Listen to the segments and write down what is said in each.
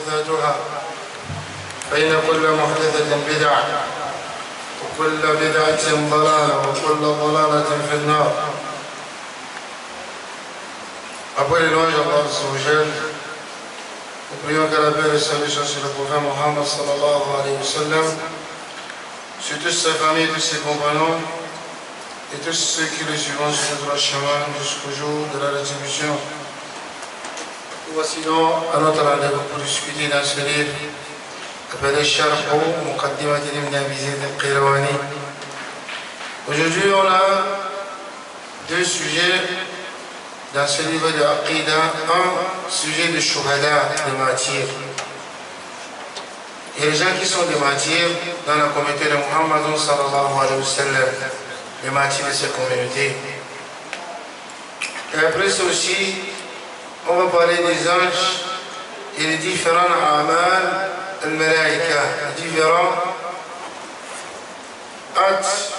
محدثاتها فإن كل محدثة بدعة وكل بدعة ضلالة وكل ضلالة في النار. Après les louanges d'Allah Azzawajal, nous prions qu'Allah paix et salutation sur le prophète Mohammed sallallahu alayhi wa sallam, sur toute sa famille, tous ses compagnons et tous ceux qui le suivront sur notre chemin jusqu'au jour de la rétribution. Voici donc à notre rendez-vous pour discuter dans ce livre appelé Sharh Muqaddimat Ibn Abi Zayd al-Qayrawani. Aujourd'hui, on a deux sujets dans ce livre de Aqidah. Un sujet de Shuhada, des martyrs. Il y a des gens qui sont des martyrs dans la communauté de Muhammad sallallahu alayhi wa sallam, les martyrs de cette communauté. Et après ça aussi, on va parler des anges et les différents amal al-malaika, les différents actes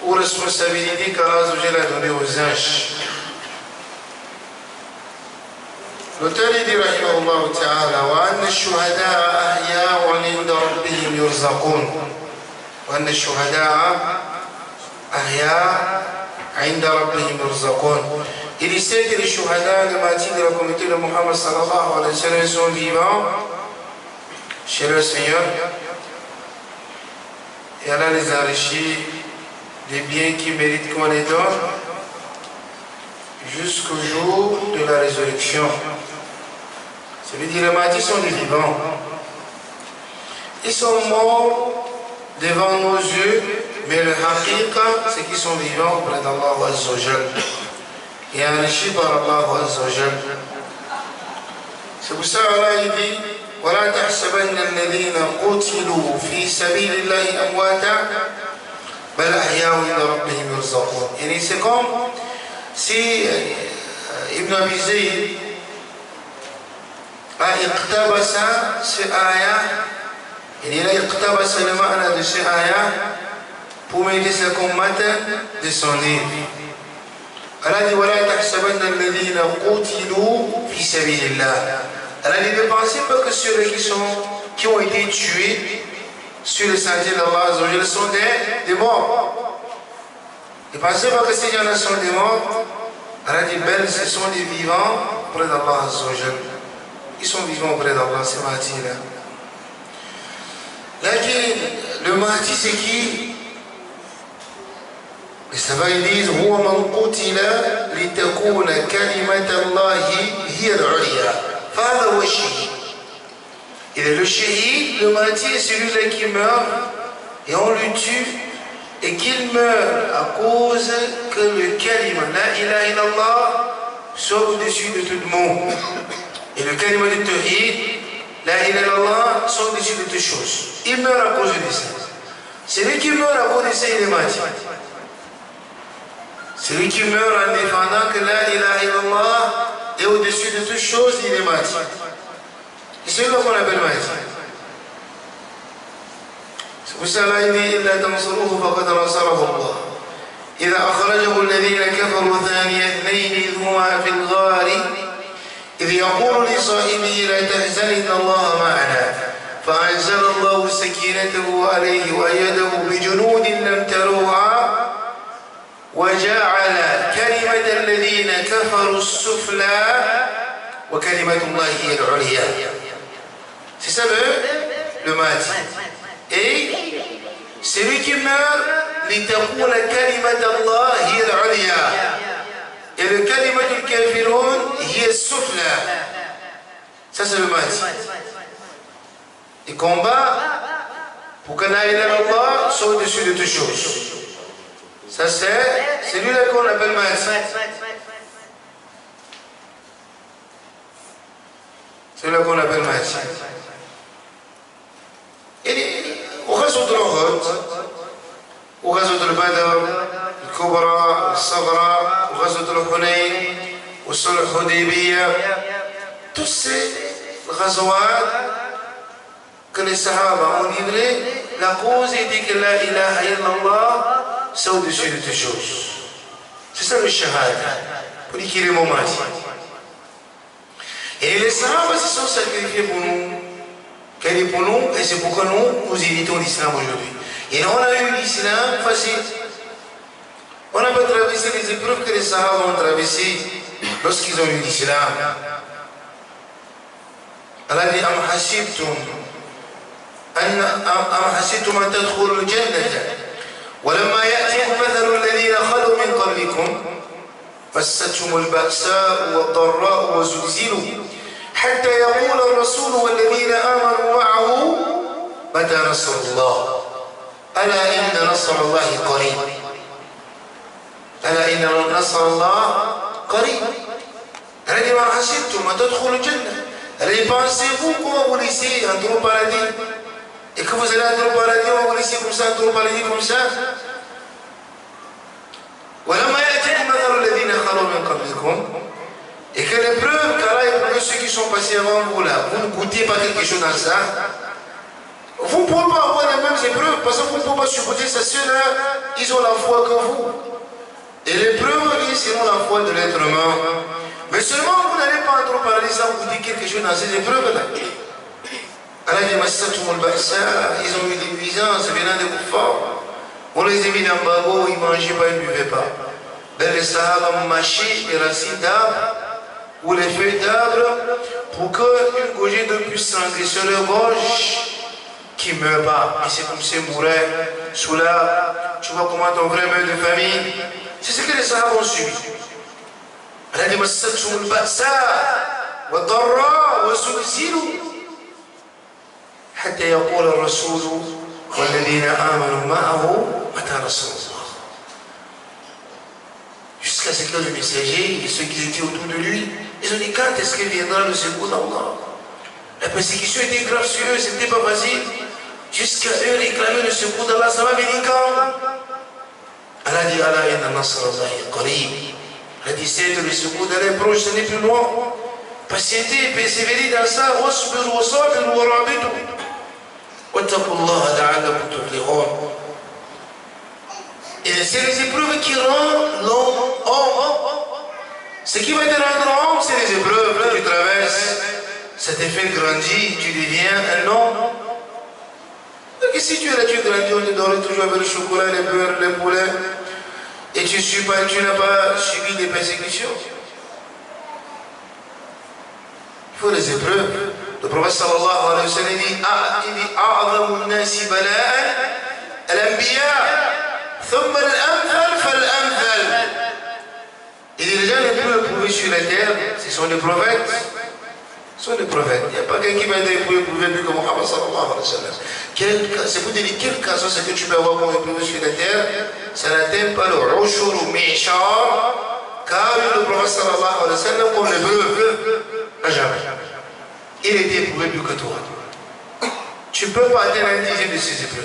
ou responsabilités qu'Allah a donné aux anges. L'auteur dit rahimahullah ta'ala wa anna ash-shuhada'a ahya'un 'inda rabbihim yurzaqun wa anna ash-shuhada'a ahya'un 'inda rabbihim yurzaqun. Il sait que les shuhada, les martyrs de la communauté de Muhammad sallallahu alayhi wa sallam sont vivants chez le Seigneur et Allah les enrichit des biens qui méritent qu'on les donne jusqu'au jour de la résurrection. Ça veut dire que les martyrs sont des vivants. Ils sont morts devant nos yeux, mais le haqiqa, c'est qu'ils sont vivants auprès d'Allah Azza wa Jal et enrichis par Allah Azza wa Jal. C'est pour ça Allah il dit وَلَا تَحْسَبَنَّ الَّذِينَ قُتِلُوا فِي سَبِيلِ اللَّهِ أَمْوَاتًا بَلْ أَحْيَاءٌ عِندَ رَبِّهِمْ يُرْزَقُونَ. Et c'est comme si Ibn Abi Zayd a iqtabasa ce ayah, il a iqtabasa le ma'na de ce ayah pour m'aider ce combattant de son livre. Allah dit وَلَا تَحْسَبَنَّ الَّذِينَ قُتِلُوا فِي سَبِيلِ اللَّهِ. Allah dit ne pensez pas que ceux qui ont été tués sur le sentier d'Allah sont des morts. Ne pensez pas que ces gens-là sont des morts. Allah dit bel, ce sont des vivants auprès d'Allah. Ils sont vivants auprès d'Allah, ces martyrs-là. Là, le martyr, c'est qui? Les savants disent هو من قتل لتكون كلمة الله هي العليا فهذا هو الشهيد. Et le shahid, le martyr, c'est celui-là qui meurt et on le tue et qu'il meurt à cause que le kalima, la ilaha illallah, soit au-dessus de tout le monde. Et le kalima du tawhid, la ilaha illallah, soit au-dessus de toutes choses. Il meurt à cause de ça. Celui qui meurt à cause de ça, il est martyr. Celui qui meurt en défendant que la ilaha illallah est au-dessus de toutes choses, il est martyr. Et c'est là qu'on appelle martyr. C'est pour ça là il dit إِلَّا تَنْصُرُوهُ فَقَدْ نَصَرَهُ اللَّهُ إِذَا أَخْرَجَهُ الَّذِينَ كَفَرُوا ثَانِيَ اثْنَيْنِ إِذْ هُمَا فِي الْغَارِ إِذْ يَقُولُ لِصَاحِبِهِ لَا تَحْزَنْ إِنَّ اللَّهَ مَعَنَا فَأَنزَلَ اللَّهُ سَكِينَتَهُ عَلَيْهِ وَأَيَّدَهُ بِجُنُودٍ لَمْ تَرَوْهَا وَجَعَلَ كَلِمَةَ الَّذِينَ كَفَرُوا السُّفْلَى وَكَلِمَةُ اللَّهِ هِيَ الْعُلْيَا. C'est ça le martyr. Et celui qui meurt, لِتَقُولَ كَلِمَةَ اللَّهِ هِيَ الْعُلْيَا. Et le كَلِمَةُ الْكَافِرُونَ هِيَ السُّفْلَى. Ça c'est le martyr. Il combat pour que la ilaha illallah soit au-dessus de toutes choses. Ça c'est celui-là qu'on appelle martyr. C'est là qu'on appelle martyr. Et au réseau de l'Uhud, au réseau de Badr, le Kubra, le Sagra, au réseau de l'Hunayn, au Sulh Hudaybiyah, tous ces ghazwat que les Sahaba ont livrés, la cause était que la ilaha illallah, c'est au-dessus de toutes choses. C'est ça le shahada, pour dire qu'il est mon martyr. Et les Sahaba se sont sacrifiés pour nous. Elle est pour nous et c'est pourquoi nous évitons l'islam aujourd'hui. Et on a eu l'islam facile. On n'a pas traversé les épreuves que les Sahaba ont traversées lorsqu'ils ont eu l'islam. Allah dit Am hasibtum an tadkhulul jannata ولما يأتكم مثل الذين خلوا من قبلكم مستهم البأساء والضراء وزلزلوا حتى يقول الرسول والذين آمنوا معه متى نصر الله ألا إن نصر الله قريب ألا إن نصر الله قريب هذه ما حسبتم أن تدخلوا الجنة allez pensez-vous comment vous laissez entrer au paradis et que vous allez entrer au paradis on va vous laisser comme ça entrer au paradis comme ça ولما يأتكم مثل الذين خلوا من قبلكم et que les preuves qu'Allah éprouve ceux qui sont passés avant vous là vous ne goûtez pas quelque chose dans ça vous ne pouvez pas avoir les mêmes épreuves parce que vous ne pouvez pas supporter ça ceux-là ils ont la foi que vous et l'épreuve c'est selon la foi de l'être humain mais seulement vous n'allez pas entrer au paradis sans vous dire quelque chose dans ces épreuves-là. Allah dit Massatoum al-Ba'sa, ils ont eu des nuisances venant des kuffars. On les a mis dans le bagot, ils ne mangeaient pas, ils ne buvaient pas. Ben les Sahaba ont mâché les racines d'arbres ou les feuilles d'arbres pour qu'une goutte de puisse s'entrer sur leur gorge qui ne meurt pas. Et c'est comme s'ils mouraient sous l'arbre. Tu vois comment ton vrai meurt de famille. C'est ce que les Sahaba ont subi. الذي مستهم البأساء والضراء وزلزلوا حتى يقول الرسول والذين آمنوا معه متى نصر الله jusqu'à ce que le messager et ceux qui étaient autour de lui ils ont dit quand est-ce que viendra le secours d'Allah. La persécution était grave sur eux, c'était pas facile jusqu'à eux réclamer le secours d'Allah. Ça va venir quand Allah dit Allah inna nasr Allahi qarib. Elle dit c'est le secours d'Allah proche, ce n'est plus loin. Patientez, persévérez dans ça. Et c'est les épreuves qui rendent l'homme homme. Ce qui va te rendre homme, c'est les épreuves que tu traverses. Ça te fait grandir, tu deviens un homme. Donc si tu es là, tu grandis, on te donne toujours avec le chocolat, les beurres, les poulets. Et tu n'as pas subi des persécutions. Il faut les épreuves. Le prophète sallallahu alayhi wa sallam dit أعظم الناس بلاء الأنبياء ثم الأمثل فالأمثل. Et les gens les plus éprouvés sur la terre, ce sont les prophètes. Ce sont les prophètes. Il n'y a pas quelqu'un qui va être éprouvé plus que Muhammad sallallahu alayhi wa sallam. C'est pour te dire quel cas c'est que tu peux avoir comme éprouvé sur la terre, ça n'atteint pas le Ushur ou Mi'shar, car le prophète sallallahu alayhi wa sallam, comme le bleu, n'a jamais. Il était éprouvé plus que toi. Tu ne peux pas atteindre un dixième de ces épreuves.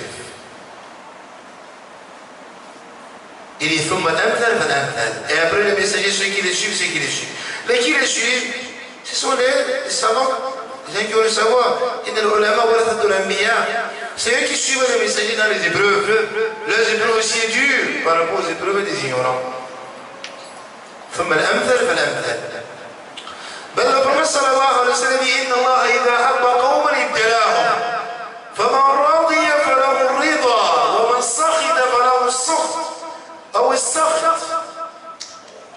Il dit et après les messagers, ceux qui les suivent, ceux qui les suivent. Les qui les suivent, ce sont les savants, les gens qui ont le savoir. C'est eux qui suivent les messagers dans les épreuves. Les épreuves aussi sont dures par rapport aux épreuves des ignorants. بل الرسول صلى الله عليه وسلم إن الله إذا أحب قوما ابتلاهم فمن رضي فله الرضا ومن سخط فله السخط أو السخط.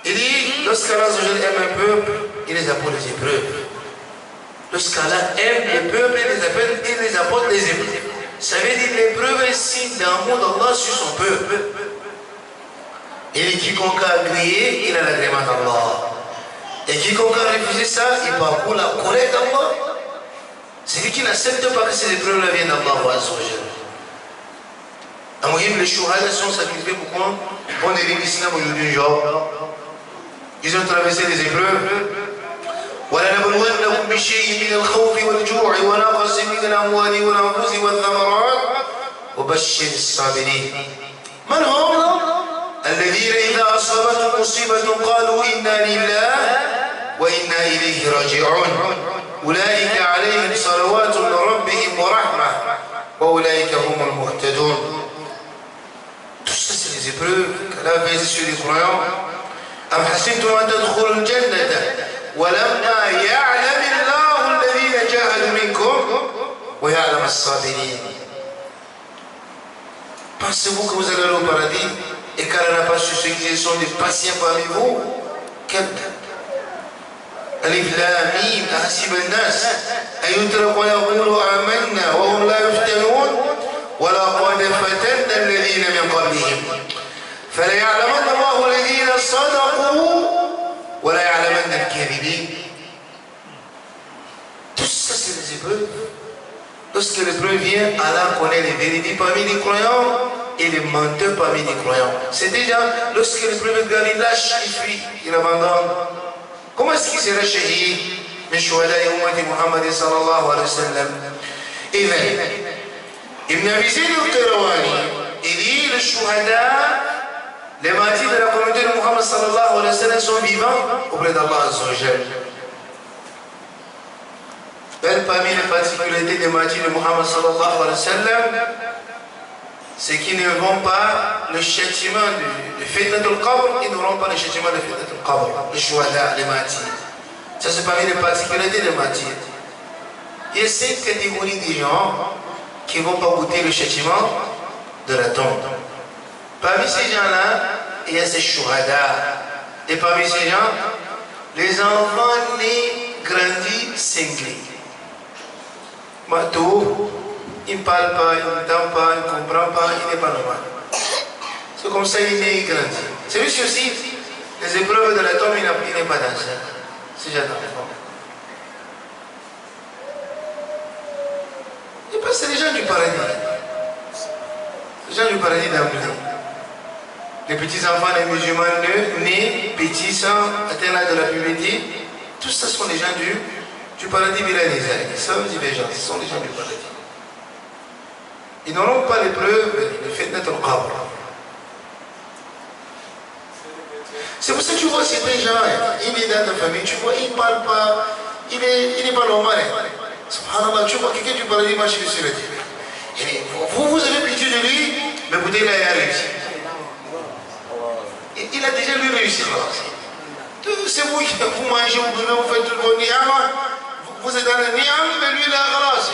Il dit, lorsqu'Allah aime un peuple, il les apporte les épreuves. Lorsqu'Allah aime le peuple, il les apporte les épreuves. Ça veut dire l'épreuve est signe d'amour d'Allah sur son peuple. Et quiconque a agréé, il a l'agrément d'Allah. Et quiconque a refusé ça, il parcourt la colère d'Allah. C'est-à-dire qu'il n'accepte pas que ces épreuves-là viennent d'Allah. Les chouhada sont sacrifiés pourquoi on est l'islam aujourd'hui, genre. Ils ont traversé les épreuves. ولنبلونكم بشيء من الخوف والجوع ونقص من الأموال والأنفس والثمرات وبشر الصابرين. من هم؟ الذين إذا أصابتهم مصيبة قالوا إنا لله وإنا إليه راجعون أولئك عليهم صلوات من ربهم ورحمة وأولئك هم المهتدون. Tout ça c'est les épreuves qu'Allah fait sur les croyants. أم حسبتم أن تدخلوا الجنة ولما يعلم الله الذين جاهدوا منكم ويعلم الصابرين. Pensez-vous que vous allez aller au paradis et qu'Allah n'a pas su ceux qui sont des patients parmi vous? ألف لام ميم أحسب الناس أن يتركوا يقولوا آمنا وهم لا يفتنون ولقد فتنا الذين من قبلهم فليعلمن الله الذين صدقوا ولا يعلمن الكاذبين. Tout ça c'est des épreuves. Lorsque l'épreuve vient, Allah connaît les vérités parmi les croyants et les menteurs parmi les croyants. C'est déjà lorsque l'épreuve vient, il lâche, il fuit, il abandonne. Comment est-ce qu'il sera shahid min shuhada'i ummati Muhammad sallallahu alayhi wa sallam? Idhan, Ibn Abi Zayd al-Qayrawani, il dit le shuhada, les martyrs de la communauté de Muhammad sallallahu alayhi wa sallam sont vivants auprès d'Allah azza wa jal. Belle parmi les particularités des martyrs de Muhammad sallallahu alayhi wa sallam, c'est qu'ils ne vont pas le châtiment de fitnatul qabr, ils n'auront pas le châtiment de fitnatul qabr, les shuhada, les martyrs. Ça c'est parmi les particularités des martyrs. Il y a 5 catégories de gens qui ne vont pas goûter le châtiment de la tombe. Parmi ces gens-là, il y a ces shuhada. Et parmi ces gens, les enfants nés, grandis, cinglés. Matou, il ne parle pas, il n'entend pas, il ne comprend pas, il n'est pas normal. C'est comme ça, il est né, il grandit. C'est lui aussi, les épreuves de la tombe, il n'est pas dans ça. C'est déjà dans le fond. Et parce que c'est les gens du paradis. Les gens du paradis d'emblée. Les petits-enfants des musulmans nés, petits, sans atteindre l'âge de la puberté, tout ça sont les gens du paradis bilanisé. Sans divergence, ce sont les gens du paradis. Ils n'auront pas l'épreuve de fitnatul qabr. C'est pour ça que tu vois certains gens, il est dans ta famille, tu vois, il ne parle pas, il n'est pas normal. Subhanallah, tu vois quelqu'un du paradis marcher sur la terre. Vous avez pitié de lui, mais écoutez, il a réussi. Il a déjà lui réussi. C'est vous qui vous mangez, vous buvez, vous faites tout le ni'am. Vous êtes dans le ni'am, mais lui il a grâce.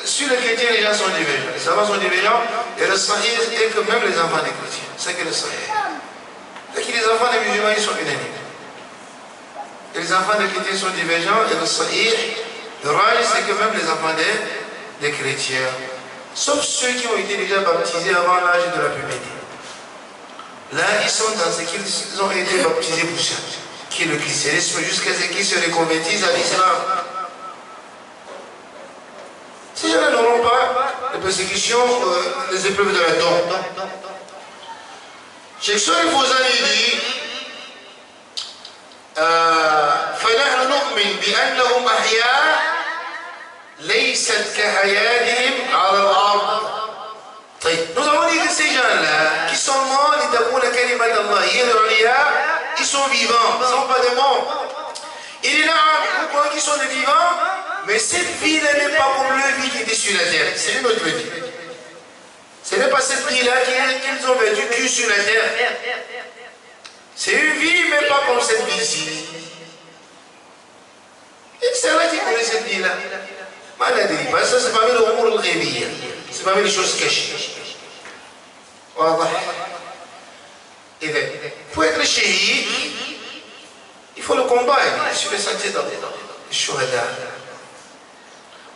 Sur les chrétiens, les gens sont divergents. Les savants sont divergents. Et le sahih est que même les enfants des chrétiens. C'est que le sahih. C'est que les enfants des musulmans, ils sont unanimes. Et les enfants des chrétiens sont divergents. Et le sahih, le raj, c'est que même les enfants des chrétiens, sauf ceux qui ont été déjà baptisés avant l'âge de la puberté. Là, ils sont dans ce qu'ils ont été baptisés pour ça, qui est le christianisme, jusqu'à ce qu'ils se reconvertissent à l'islam. Ces gens-là n'auront pas de persécution, les épreuves de la tombe. Cheikh Salih Fawzan dit فنحن نؤمن بأنهم أحياء ليست كحياتهم على الأرض. Nous avons dit que ces gens-là qui sont morts, ils sont vivants, ils ne sont pas des morts. Il est là, vous croyez qu'ils sont des vivants, mais cette vie-là n'est pas comme leur vie qui était sur la terre. C'est une autre vie. Ce n'est pas cette vie-là qu'ils ont vécue sur la terre. C'est une vie, mais pas comme cette vie-ci. Et c'est là qui connaît cette vie-là. Ça, c'est parmi le Umur al-Ghaybiya. C'est parmi les choses cachées. Voilà. Pour être shahid, il faut le combat sur le sentier d'Allah. الشهداء.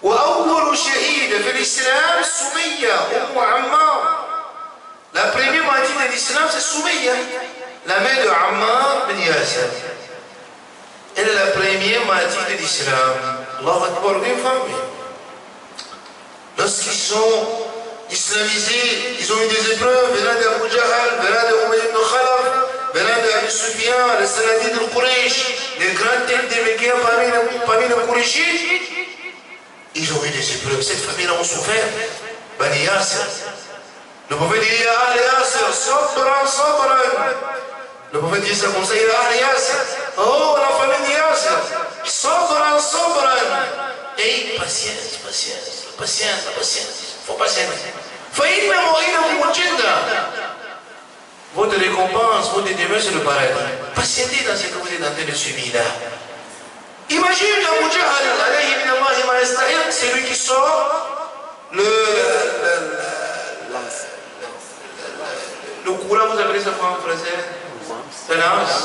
وأول شهيد في الإسلام سمية أم عمار. La première martyre de l'islam c'est Soumeya, la mère de Ammar bin Yasir. Elle est la première martyre de l'islam. Allahu Akbar, une femme. Lorsqu'ils sont islamisés, ils ont eu des épreuves venant d'Abu Jahal, venant d'Umayy ibn Khalaf, venant d'Abu Sufyan, les Sanadid al-Quraysh, les grandes têtes des Mécains parmi les Qurayshis. Ils ont eu des épreuves. Cette famille-là ont souffert. Bani Yasir. Le prophète dit ya Ahl Yasir, sabran, sabran. Le prophète dit ça comme ça, ya Ahl Yasir. Oh, la famille de Yasir. Sabran, sabran. Et patience, patience, patience, patience. Il faut patienter. Votre récompense, votre demeure, c'est le paradis. patientez dans ce que vous êtes en train de subir là. Imagine Abu Jahl, c'est lui qui sort le courant, vous appelez ça quoi en français? La lance.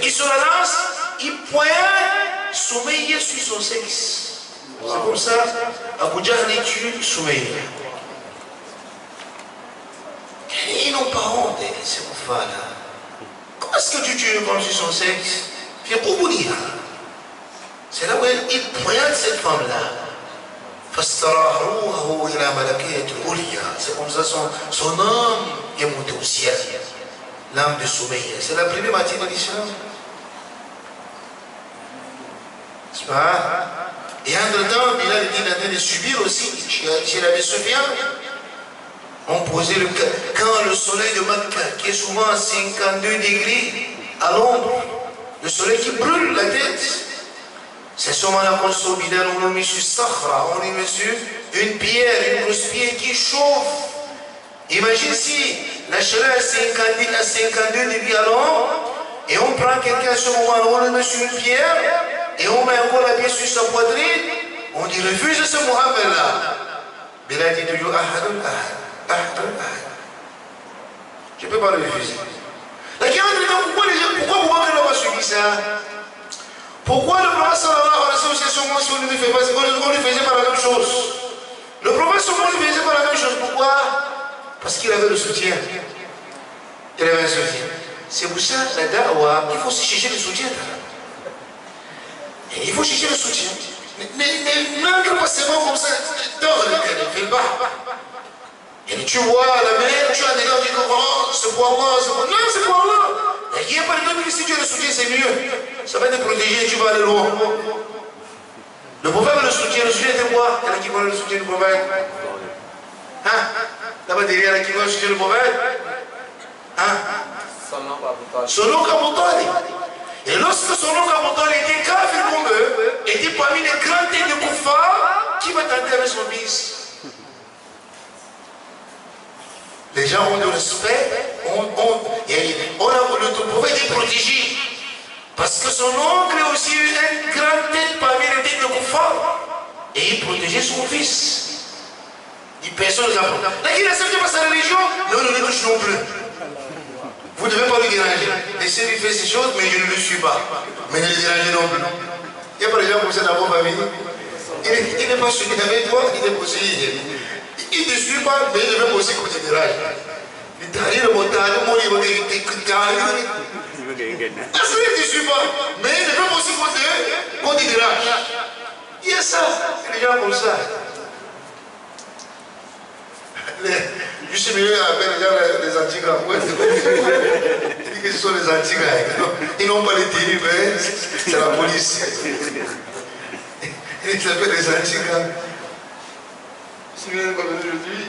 Il sort la lance, il pointe Soumaïa sur son sexe. C'est comme ça, Abu Jahl tue Soumaïa. Ils n'ont pas honte, ces enfants-là. Comment est-ce que tu tues une femme sur son sexe? C'est là où il pointe cette femme-là. C'est comme ça son âme est montée au ciel. L'âme de Soumaïa. C'est la première matinée de l'islam. C'est pas? Et entre-temps, Bilal était en train de subir aussi. Chez l'Abbé Soufiane, on posait le cas. Quand le soleil de Makka, qui est souvent à 52 degrés à l'ombre, le soleil qui brûle la tête, c'est seulement la qu'on Bilal, on l'a mis sur Sahara, on l'a mis sur une pierre, une grosse pierre qui chauffe. Imagine si la chaleur est à 52 degrés à l'ombre, et on prend quelqu'un à ce moment-là, on le met sur une pierre, et on met encore la pièce sur sa poitrine, on dit refuse ce Mohamed-là. Bilal dit toujours Ahadun Ahad, Ahadun Ahad. Je ne peux pas le refuser. La question est pourquoi Mohamed n'a pas suivi ça? Pourquoi le prophète sallallahu alayhi wa sallam, si on lui faisait pas la même chose? Le prophète sallallahu alayhi wa sallam lui faisait pas la même chose. Pourquoi? Parce qu'il avait le soutien. Il avait un soutien. C'est pour ça, la da'wah, il faut se chercher le soutien. Et il faut chercher le soutien. N'entre pas seulement comme ça, fais le bas. Et tu vois la mer, tu as des gens qui disent oh, c'est pour Allah, c'est pour Allah. Non, c'est pour Allah. Il n'y a pas de temps que si tu as le soutien, c'est mieux. Ça va te protéger et tu vas aller loin. Le prophète avait le soutien était quoi? Il y en a qui connaissent le soutien du prophète. Hein? Là-bas derrière, il y en a qui connaissent le soutien du prophète. Hein? Son oncle Abu Talib. Et lorsque son oncle Abu Talib était kafir comme eux, était parmi les grands têtes de Koufa, qui va tenter avec son fils? Les gens ont du respect, le prophète est protégé. Parce que son oncle est aussi une grande tête parmi les têtes de Koufa. Et il protégeait son fils. Il personne ne l'apprend. Là, il n'accepte pas sa religion, non, ne le touche non plus. Vous ne devez pas le déranger. Laissez-lui faire ces choses, mais je ne le suis pas. Mais ne le dérangez non plus. Il y a pas des gens comme ça dans vos familles. Il n'est pas suivi avec toi, il est possible. Il ne te suit pas, mais il veut aussi qu'on te dérange. Il t'arrive le montagne, il va ne te suit pas, mais il veut aussi qu'on te dérange. Il y a ça, les gens comme ça. Juste milieu appelle les gens les antigas. Il dit que ce sont les antigas. Ils n'ont pas les tenus, mais c'est la police. Ils s'appellent les antigas. Si vous venez comme aujourd'hui,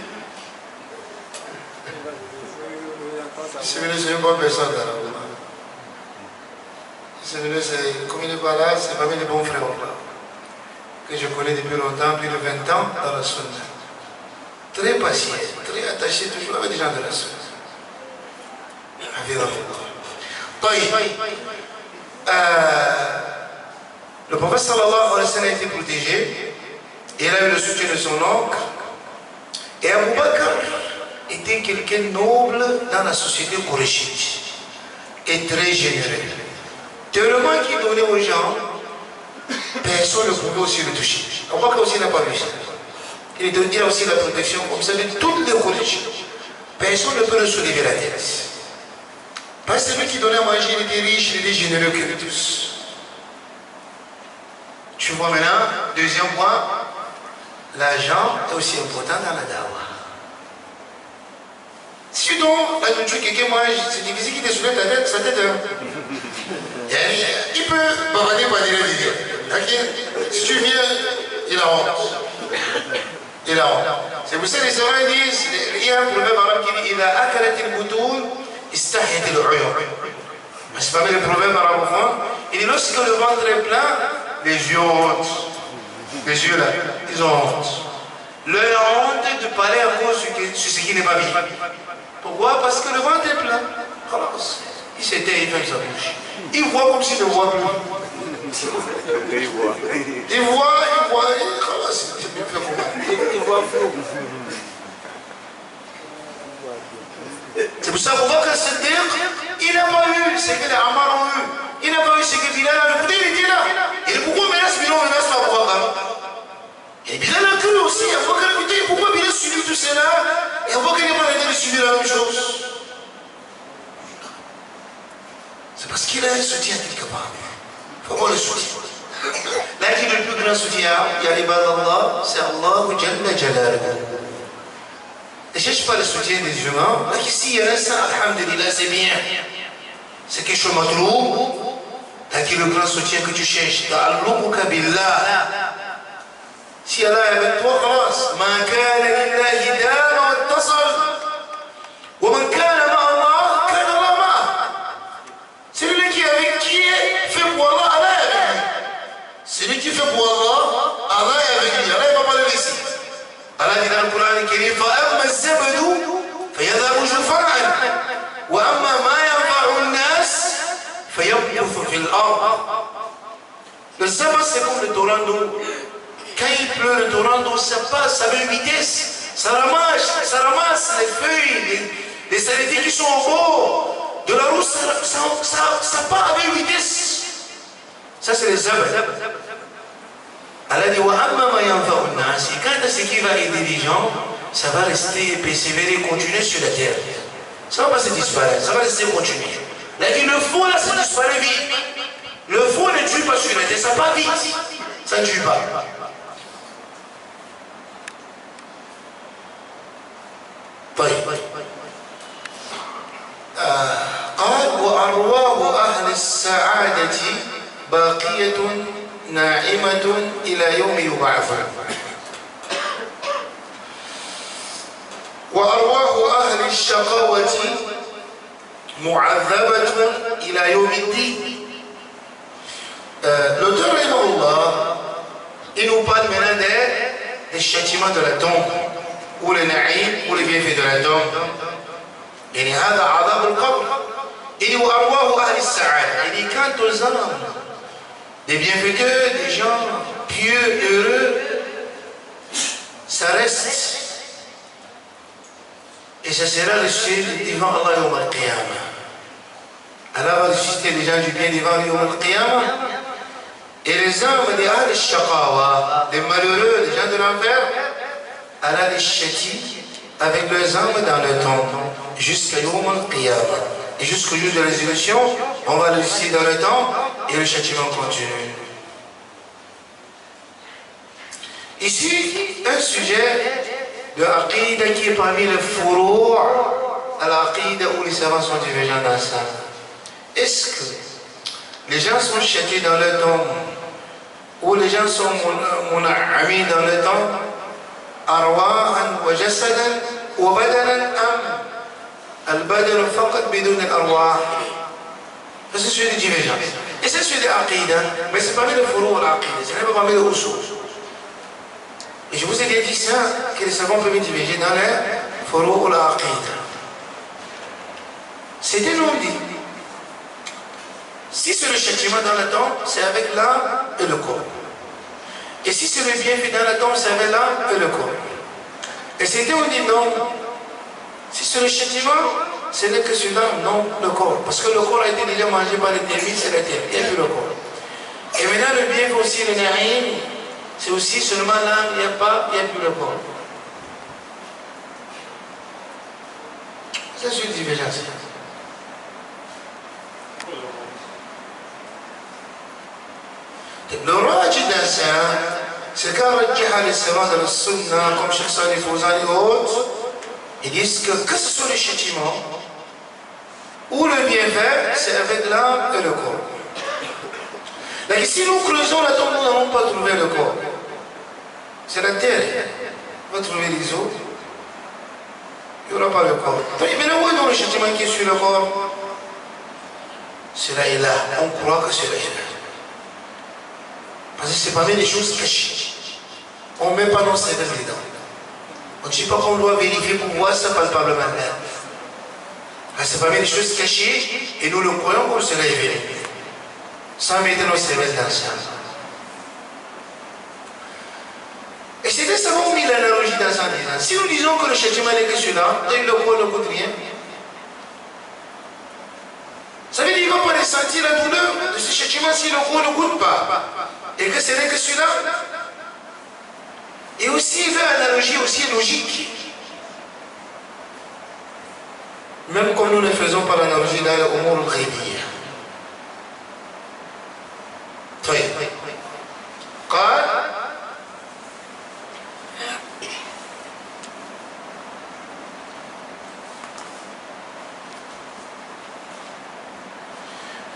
si vous venez, c'est une bonne personne dans la route. Si vous venez, comme il n'est pas là, c'est parmi les bons frères que je connais depuis longtemps, plus de 20 ans dans la Sunna. Très patient, très attaché toujours avec des gens de la Sunna. Le prophète sallallahu alayhi wa sallam a été protégé. Il a eu le soutien de son oncle. Et Abu Bakr était quelqu'un noble dans la société qurayshite et très généreux. Tellement qu'il donnait aux gens, personne ne pouvait aussi le toucher. Abu Bakr aussi n'a pas vu ça. Il a aussi la protection comme ça de toutes les qurayshis. Personne ne peut le soulever la tête. Parce que celui qui donnait à manger, il était riche, il était généreux que tous. Tu vois maintenant, deuxième point, l'argent est aussi important dans la dawa. Sinon, la nourriture que quelqu'un mange, c'est difficile qu'il te soulève sa tête. Il peut bavader par derrière. Si tu viens, il a honte. Il a honte. C'est pour ça que les savants disent, il y a un proverbe arabe qui dit il a akalat al-boutoul, istahiyat al-uyur. C'est pas le proverbe arabe. Il dit lorsque le ventre est plein, les yeux ont honte. Les yeux là, ils ont honte. Leur honte de parler à cause sur ce qui n'est pas bien. Pourquoi? Parce que le ventre est plein. Il s'était, il ferme sa bouche. Il voit comme s'il ne voit plus. Il voit, il voit flou. C'est pour ça qu'on voit que Siddiq, il n'a pas eu ce que les Ammar ont eu. Il n'a pas eu ce que Bilal a eu. Écoutez, il était là. Et pourquoi menace Bilal menace la voix? Et Bilal a cru aussi. Il faut écoutez, pourquoi Bilal subit tout cela? Et on voit qu'il n'est pas en train de subir la même chose. C'est parce qu'il a un soutien quelque part. Il faut avoir le soutien. Là, qui est le plus grand soutien? Il y a l'ibad d'Allah, c'est Allah Jalla Jalaluhu. Ne cherche pas le soutien des humains. Là, ici, il y a ça, alhamdulillah, c'est bien. C'est quelque chose de matlou. Là, qui est le grand soutien que tu cherches? Ta'alluquka billah. Si Allah est avec toi, خلاص. Man kana lillahi dana wattasal. Wa man kana ma Allah, kana Allah ma. Celui qui est avec qui fait pour Allah, Allah est avec lui. Celui qui fait pour Allah, Allah est avec lui. Allah ne va pas le laisser. Allah dit dans le Coran الكريم فأما الزبد فيذهب جفاء وأما ما ينفع الناس فيمكث في الأرض. Le sabbat c'est comme le torrent d'eau. Quand il pleut, le torrent d'eau ça passe à même vitesse, ça ramasse les feuilles, les saletés qui sont au bord de la route, ça part à même vitesse. Ça c'est le sabbat. Allah dit et quand ce qui va aider les gens, ça va rester persévérer, continuer sur la terre. Ça ne va pas se disparaître, ça va rester continuer. Là, le faux là, ça disparaît vite. Le faux ne tue pas sur la terre, ça part vite. Ça ne tue pas. قال وأرواح أهل السعادة باقية ناعمة إلى يوم يبعثون. وأرواح أهل الشقاوة معذبة إلى يوم الدين. L'auteur Allah, il nous parle maintenant des châtiments de la tombe, ou les naïm, ou les bienfaits de la tombe. يعني هذا عذاب القبر. Il dit وأرواح أهل السعادة. Il dit quant aux âmes des bienfaiteurs, des gens pieux, heureux, ça reste. Et ça sera ressuscité devant Allah Yawm al-Qiyamah. Allah va ressusciter les gens du bien devant Yawm al-Qiyamah. Et les âmes des Ahl al-Shaqawa, des malheureux, des gens de l'enfer, Allah les châtie avec leurs âmes dans le temps, jusqu'à Yawm al-Qiyamah. Et jusqu'au jour de la résurrection, on va le ressusciter dans le temps et le châtiment continue. Ici, un sujet de Aqidah qui est parmi les furou' à l'Aqidah où les savants sont divergents dans ça. Est-ce que les gens sont châtiés dans le temps ou les gens sont mun'amis dans le temps? Arwa'an wa jasadan wa badanan am al-badan faqat bidun al-arwah. C'est celui des divergences. Et c'est celui des Aqidah, mais c'est parmi les furou' à l'Aqidah, ce n'est pas parmi les usul. Et je vous ai dit ça, que les savants peuvent diverger dans les furou' al-Aqidah. C'était non dit. Si c'est le châtiment dans le temps, c'est avec l'âme et le corps. Et si c'est le bienfait dans le temps, c'est avec l'âme et le corps. Et c'était on dit non. Si c'est le châtiment, ce n'est que sur l'âme, non le corps. Parce que le corps a été déjà mangé par les termites, c'est la terre, il n'y a plus le corps. Et maintenant le bienfait aussi, le naïm, c'est aussi seulement l'âme, il n'y a plus le corps. C'est une divergence. Le rajid dans ça, c'est quand on les savants de la sunna, comme Cheikh Salih Fawzan et autres, ils disent que ce soit le châtiment ou le bienfait, c'est avec l'âme et le corps. Donc si nous creusons la tombe, nous n'allons pas trouver le corps. C'est la terre. On va trouver les os. Il n'y aura pas le corps. Mais où est donc le châtiment qui est sur le corps? C'est là et là. On croit que c'est là et là. Parce que c'est parmi les choses cachées. On ne met pas nos cervelles dedans. On ne dit pas qu'on doit vérifier pour voir ça palpablement. C'est parmi les choses cachées et nous le croyons comme cela est venu. Sans mettre nos cervelles dans ça. Et c'était ça qu'on met l'analogie dans ça en disant, si nous disons que le châtiment n'est que celui-là, le corps ne coûte rien. Ça veut dire qu'il ne va pas ressentir la douleur de ce châtiment si le corps ne coûte pas. Et que ce n'est que celui-là. Et aussi, il fait l'analogie aussi logique. Même comme nous le faisons par l'analogie dans le Umur al-Ghaybiyya. طيب قال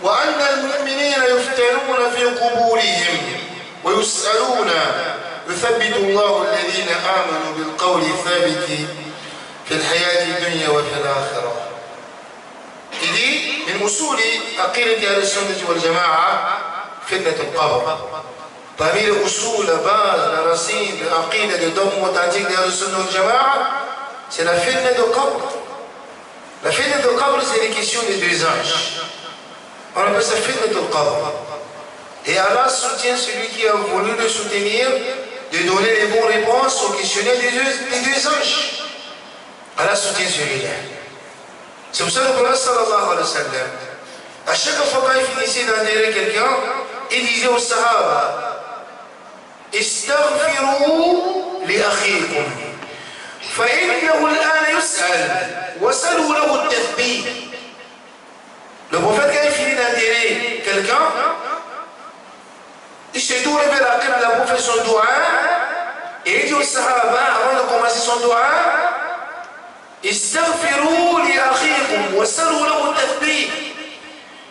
وأن المؤمنين يفتنون في قبورهم ويسألون يثبت الله الذين آمنوا بالقول الثابت في الحياة الدنيا وفي الآخرة. Il dit من أصول عقيدة أهل السنة والجماعة فتنة القبر. Parmi les usul, la base, la racine, l'aqida, le dogme authentique de Ahl Sunnah wal Jama'a, c'est la fitna de qabr. La fitna de qabr, c'est les questions des deux anges. On appelle ça fitna de qabr. Et Allah soutient celui qui a voulu le soutenir, de donner les bonnes réponses aux questionnaires des deux anges. Allah soutient celui-là. C'est pour ça que le prophète sallallahu alayhi wa sallam, à chaque fois qu'il finissait d'enterrer quelqu'un, il disait aux Sahaba, استغفروا لأخيكم فإنه الآن يسأل وسألوا له التثبيت. Le prophète, quand il finit d'enterrer quelqu'un, il se tourne vers la qibla pour faire son doua et il dit aux Sahaba, avant de commencer son doua, استغفروا لأخيكم وسألوا له التثبيت.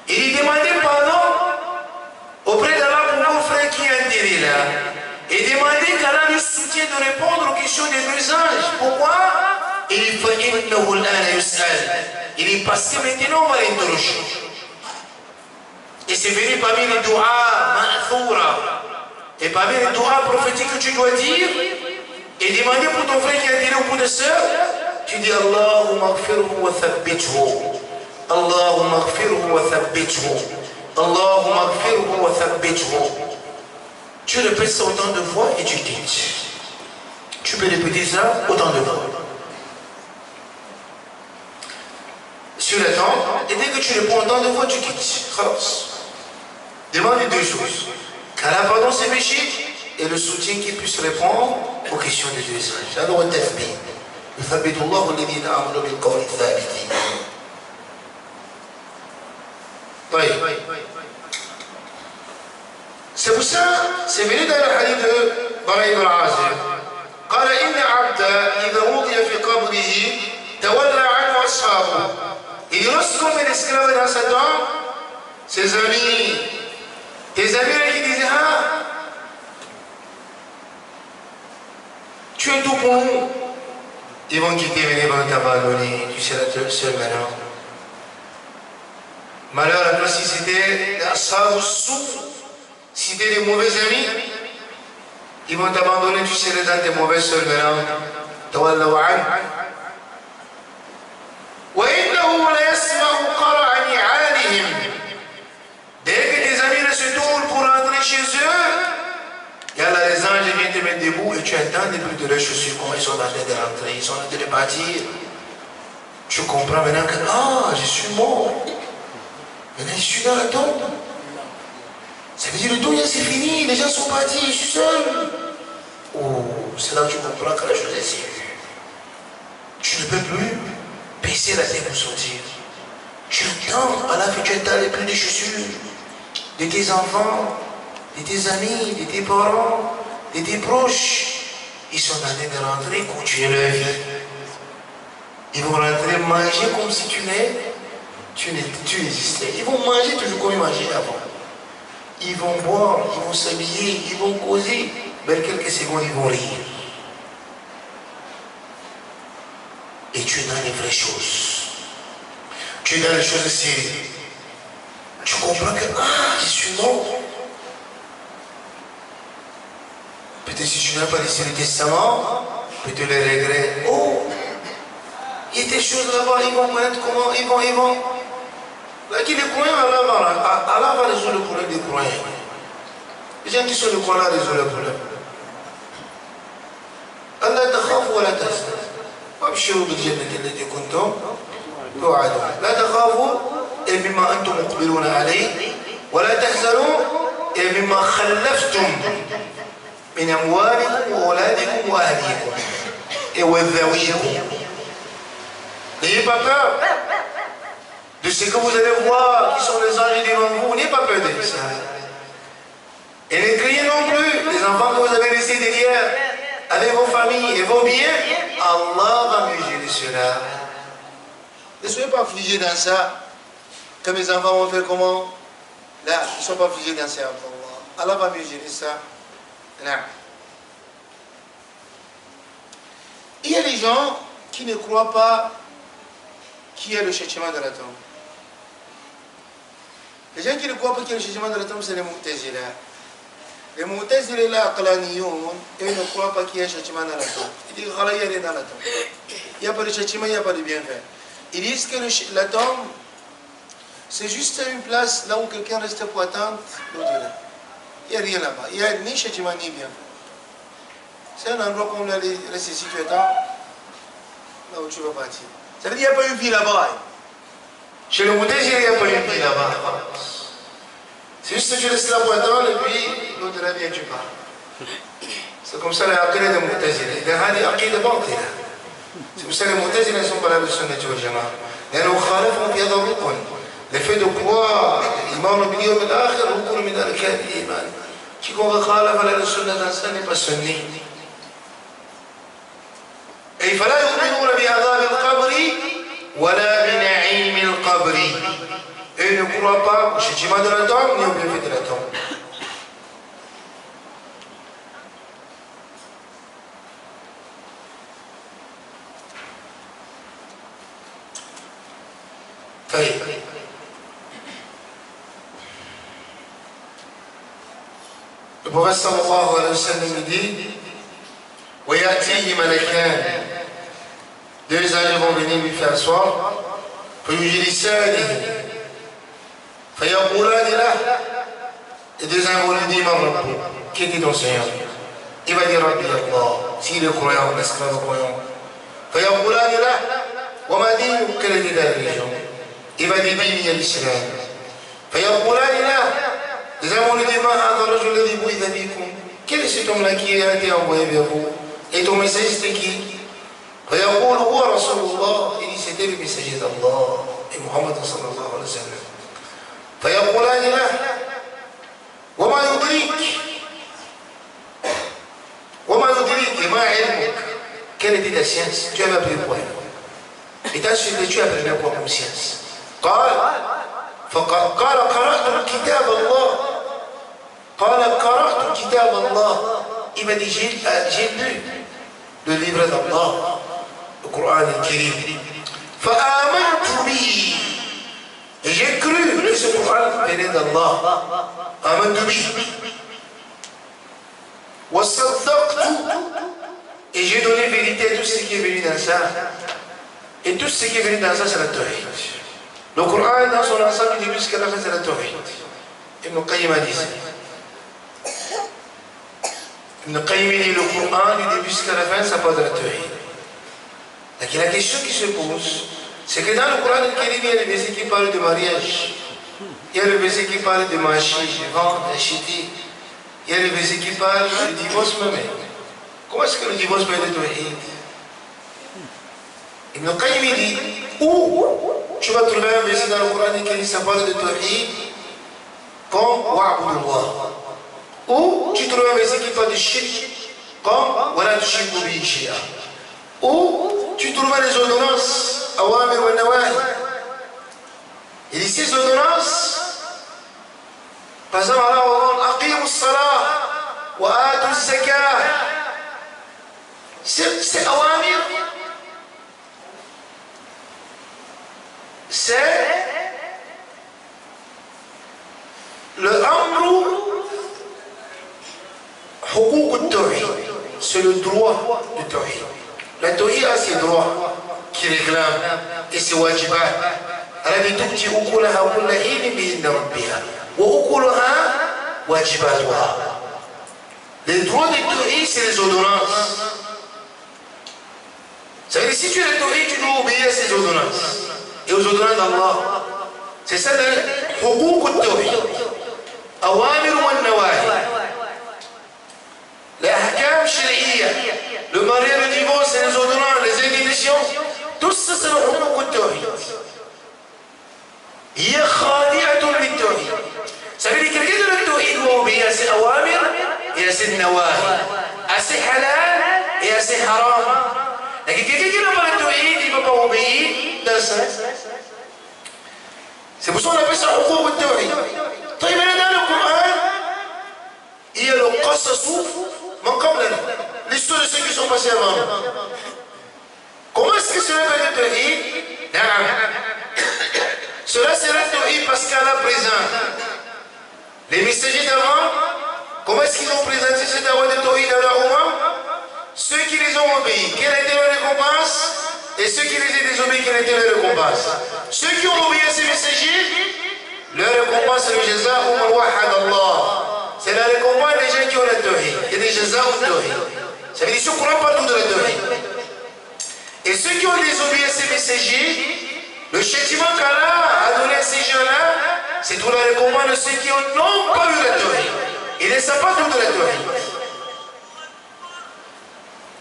Il demandait pardon auprès d'Allah pour mon frère qui est enterré là. Et demander qu'Allah lui soutienne de répondre aux questions des deux anges. Pourquoi? Il dit parce que maintenant on va l'interroger. Et c'est venu parmi les doigts ma'thoura. Et parmi les doigts prophétiques que tu dois dire. Et demander pour ton frère qui est enterré au bout de sœur. Tu dis Allahumma aghfirhu wa thabbithu. Allahumma aghfirhu wa thabbithu. Allahumma aghfirhu wa thabbithu. Tu répètes ça autant de fois et tu quittes. Tu peux répéter ça autant de fois. Sur le temps, et dès que tu réponds autant de fois, tu quittes. Demande deux choses. Qu'Allah pardonne ses péchés et le soutien qu'il puisse répondre aux questions des deux anges. Alors, on t'affirme. يثبت الله الذين آمنوا بالقول الثابت. طيب. C'est pour ça, c'est venu dans le hadith de Bara ibn Azib. قال إن عبد إذا وضي في قبره تولى عنه أصحابه. Il dit lorsqu'on met l'esclave dans sa tombe, ses amis, tes amis qui disaient ah, tu es tout pour nous. Ils vont quitter, mais ils vont t'abandonner. Tu seras seul maintenant. Malheur, après si c'était l'ashab sou. Si tu es des mauvais amis, ils vont t'abandonner, tu seras dans tes mauvais sœurs maintenant. تولوا عنه وإنه ليسمع قرع نعالهم. Dès que tes amis se tournent pour rentrer chez eux, il y a là les anges qui viennent te mettre debout et tu entends des bruits de leurs chaussures, comment ils sont en train de rentrer, ils sont en train de partir. Tu comprends maintenant que ah, je suis mort. Maintenant je suis dans la tombe. Ça veut dire le dunya c'est fini, les gens sont partis, je suis seul. Oh, c'est là que tu comprends que la chose est sérieuse. Tu ne peux plus baisser la tête pour sortir. Tu attends, à la fin tu attends les plus de chaussures de tes enfants, de tes amis, de tes parents, de tes proches. Ils sont en train de rentrer, continuer leur vie. Ils vont rentrer manger comme si tu existais. Ils vont manger toujours comme ils mangeaient avant. Ils vont boire, ils vont s'habiller, ils vont causer. Vers quelques secondes, ils vont rire. Et tu es dans les vraies choses. Tu es dans les choses sérieuses. Tu comprends que, ah, je suis mort. Peut-être si tu n'as pas laissé le testament, peut-être les regrets. Oh, il des choses là-bas, ils vont connaître comment, ils vont. Là, qui les croyants, Allah va résoudre le problème des croyants. Les gens qui sont le croyants résoudent le problème. Allah تخافوا ولا تحزنوا وابشروا بالجنة التي كنتم توعدون لا تخافوا مما أنتم مقبلون عليه ولا تحزنوا مما خلفتم من أموالكم وأولادكم وأهليكم وذويكم. N'ayez pas peur de ce que vous allez voir qui sont les anges devant vous. N'ayez pas peur de ça. Et ne criez non plus les enfants que vous avez laissés derrière avec vos familles et vos biens. Allah va mieux gérer cela. Ne soyez pas affligés dans ça. Que mes enfants vont faire comment? Là, ils ne sont pas affligés dans ça. Allah va mieux gérer ça. Là. Il y a des gens qui ne croient pas qu'il y a le châtiment de la tombe. Les gens qui ne croient pas qu'il y a le châtiment de la tombe, c'est les Mu'tazila. Les Mu'tazila, ils ne croient pas qu'il y a un châtiment dans la tombe. Ils disent qu'il y a dans la tombe. Il n'y a pas de châtiment, il n'y a pas de bienfait. Ils disent que la tombe, c'est juste une place là où quelqu'un reste pour attendre l'au-delà. Il n'y a rien là-bas. Il n'y a ni châtiment ni bienfait. C'est un endroit comme là, rester si tu attends, là où tu vas partir. Ça veut dire qu'il n'y a pas une vie là-bas. Chez le Mu'tazila, il n'y a pas une vie là-bas. C'est juste que tu restes là pour attendre et puis l'au-delà vient, tu pars. C'est comme ça l'aqida de Mu'tazila. Il y a des aqidas batila. C'est pour ça que les Mu'tazila ne sont pas là de Sunnah wal Jama'a. لأنه خالفهم في هذا الركن. Le fait de croire l'imam bil yawm al-akhir, rukun min arkan al-iman. Quiconque khalafa la Sunnah dans ça n'est pas sunni. أي فلا يؤمنون بعذاب القبر ولا بنعيم القبر. Et ne croient pas au châtiment de la tombe ni au bienfait de la tombe. Le prophète sallallahu alayhi wa sallam dit وَيَأْتِيهِ مَلَكَانِ. Deux anges vont venir lui faire asseoir. فَيُجْلِسَانِهِ فَيَقُولَانِ لَهُ. Et deux anges vont lui dire Ma Rabbu, qui est ton Seigneur? Il va dire Rabbi Allah, s'il est croyant, l'esclave croyant. فَيَقُولَانِ لَهُ وَمَا دِينُكَ. Quelle est ta religion? Il va dire Dini al-Islam. فَيَقُولَانِ لَهُ. Les anges vont lui dire Ma هَذَا الرَّجُلُ الَّذِي بُعِثَ بِكُمْ. Quel est cet homme-là qui a été envoyé vers vous? Et ton messager c'était qui? فيقول هو رسول الله. Il dit c'était le messager d'Allah et Muhammad sallallahu alayhi wa sallam. فيقولان له وما يدريك وما يدريك ما علمك. Quelle était ta science? Tu avais appris quoi? Et ensuite tu as appris quoi comme science? قال قرأت كتاب الله. قال قرأت كتاب الله. Il m'a dit j'ai lu le livre d'Allah, le Coran al-Karim. فآمنت به. Et j'ai cru que ce Coran venait d'Allah. آمنت به. وصدقت. Et j'ai donné vérité à tout ce qui est venu dans ça. Et tout ce qui est venu dans ça, c'est la Tawhid. Le Coran dans son ensemble, du début jusqu'à la fin, c'est la Tawhid. Ibn Qayyim a dit ça. Ibn Qayyim dit le Coran du début jusqu'à la fin, ça parle de la Tawhid. Donc la question qui se pose, c'est que dans le Coran il y a le verset qui parle de mariage, il y a le verset qui parle de marcher, de vendre, d'acheter, il y a le verset qui parle du divorce même. Comment est-ce que le divorce peut être Tawhid? Ibn Qayyim dit, où tu vas trouver un verset dans le Coran qui ça parle de Tawhid comme wa'budullah. Ou tu trouves un verset qui parle de shirk comme wala tushriku bihi shay'a. Ou tu trouves les ordonnances awamir wa nawahi. Et ici ces ordonnances, par exemple Allah on aqimu as-salah wa atu az-zakah. C'est awamir. C'est le amru. C'est le droit du Tawhid. La Tawhid a ses droits qui qui réclament et c'est wajibat. Elle a dit tout petit ukulaha kulla hini bihinna rabbiha wa ukulaha wajibatwa. Les droits des tawhid, c'est les ordonnances. Ça veut dire si tu es le tawhid, tu dois obéir à ces ordonnances et aux ordonnances d'Allah. C'est ça le hukuk al-tawhid. Awamir wa nawahi. Les ahkam shari'iyya. Le mariage, le divorce, les ordonnances, les interdictions, tout ça c'est le hukuk al-tawhid. Hiya khadi'atun lit-tawhid. Ça veut dire que quelqu'un de le tawhid doit obéir à ses awamir et à ses nawahi, à ses halal et à ses haram. Mais quelqu'un qui n'a pas le tawhid, il ne va pas obéir dans ça. C'est pour ça qu'on appelle ça hukuk al-tawhid. طيب هنا dans le Coran, il y a le qasas man qablana, l'histoire de ceux qui sont passés avant nous. Comment est-ce que cela va être tawhid? Cela sera tawhid parce qu'Allah présente. Les messagers d'avant, comment est-ce qu'ils ont présenté cette dawa de tawhid à leur umma? Ceux qui les ont obéis, quelle était leur récompense? Et ceux qui les ont désobéis, quelle était leur récompense? Ceux qui ont obéi à ces messagers, leur récompense c'est le jaza'u man wahhada Allah. C'est la récompense des gens qui ont le tawhid. Il y a des jaza'u tawhid. Ça veut dire ceux qui croient partout de la tawhid. Et ceux qui ont désobéi à ces messagers, le châtiment qu'Allah a donné à ces gens-là, c'est pour la récompense de ceux qui n'ont pas eu la tawhid. Ils ne savent pas tout de la tawhid.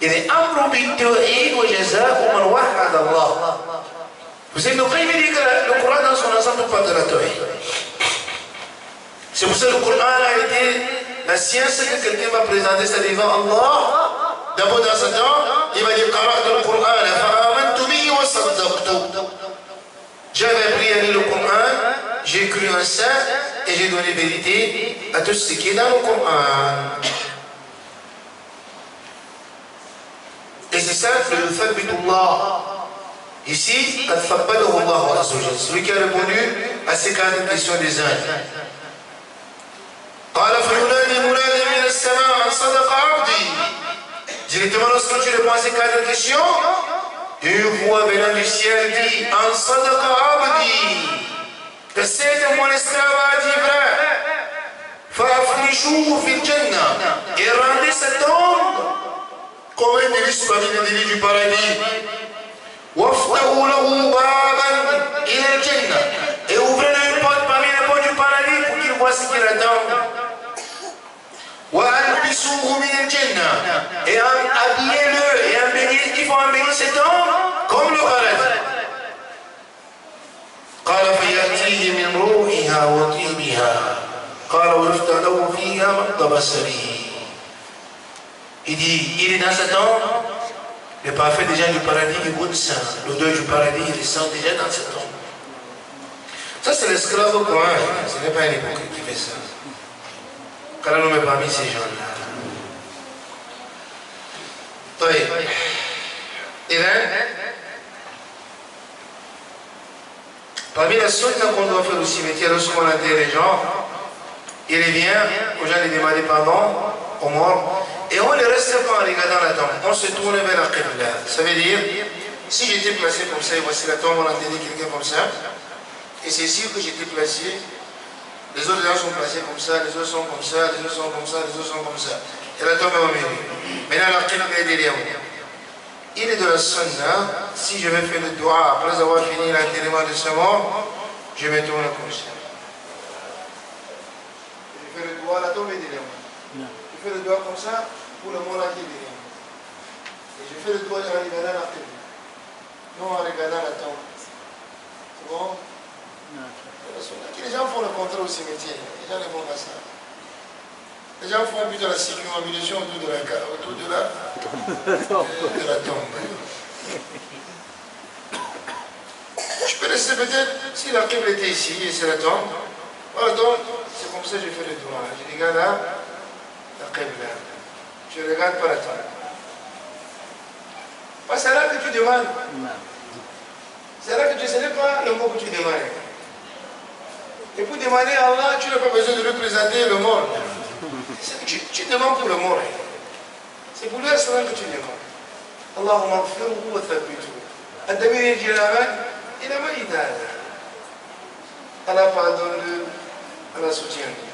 Il est amru bit-tawhid wa jaza'u man wahhada Allah. Vous savez, nous dit que le Coran dans son ensemble parle de la tawhid. C'est pour ça que le Coran a été la science que quelqu'un va présenter ça devant Allah. D'abord dans ce temps, il va dire qara'tu al-Qur'an fa'amantu bihi wa saddaqtu. J'avais appris à lire le Coran, j'ai cru en ça et j'ai donné vérité à tout ce qui est dans le Coran. Et c'est ça le thabitullah. Ici, celui qui a répondu à ces 4 questions des âges. Directement lorsque tu réponds à ces 4 questions, une voix venant du ciel dit en sadaqa abdi, que c'est mon esclave a dit vrai, fa'afrishuhu fil jannah, et rendez cet homme comme un délice parmi les délices du paradis. وافتحوا له بابا إلى الجنة et ouvrez-le une porte parmi les portes du paradis pour qu'il voit ce qu'il attend. وألبسوه من الجنة et habillez-le et embellissez, il faut embellir cet homme comme le paradis. قال فيأتيه من روحها وطيبها قال ويفتح له فيها مد بصره. Il dit, il est dans cet homme. Le parfait des gens du paradis, il goûte ça. L'odeur du paradis, il sent déjà dans cet homme. Ça, c'est l'esclave au Coran. Ce n'est pas un hypocrite qui fait ça. Car nous met parmi ces gens-là. Et là, parmi la sunna qu'on doit faire au cimetière, lorsqu'on enterre les gens, il est bien aux gens de demander pardon aux morts. Et on ne reste pas en regardant la tombe, on se tourne vers la Qibla. Ça veut dire, si j'étais placé comme ça, et voici la tombe, on a enterré quelqu'un comme ça, et c'est sûr que j'étais placé, les autres gens sont placés comme ça, les autres sont comme ça, les autres sont comme ça, les autres sont comme ça. Et la tombe est au milieu. Maintenant la Qibla est derrière moi. Il est de la sunna, si je vais faire le dua après avoir fini l'enterrement de ce mort, je me tourne comme ça. Je fais le dua, la tombe est derrière moi. Je fais le doigt comme ça pour le monde entier derrière. Et je fais le doigt en regardant la tête. Non en regardant la tombe. C'est bon? Les gens font le contraire au cimetière. Les gens ne font pas ça. Les gens font plutôt la circumambulation autour de la tombe. Je peux rester peut-être, si la Bible était ici et c'est la tombe. Voilà, donc c'est comme ça que je fais le doigt. Je regarde là. La Qibla. Je ne regarde pas la tombe. C'est là que tu demandes. C'est là que tu ne sais pas le mot que tu demandes. Et pour demander à Allah, tu n'as pas besoin de lui présenter le mort. Tu demandes pour le mort. C'est pour lui que tu demandes. Allahumma gfirhu wa thabbitu. الدمير يجي إلى ما يدار Allah pardonne-le, Allah soutient-le.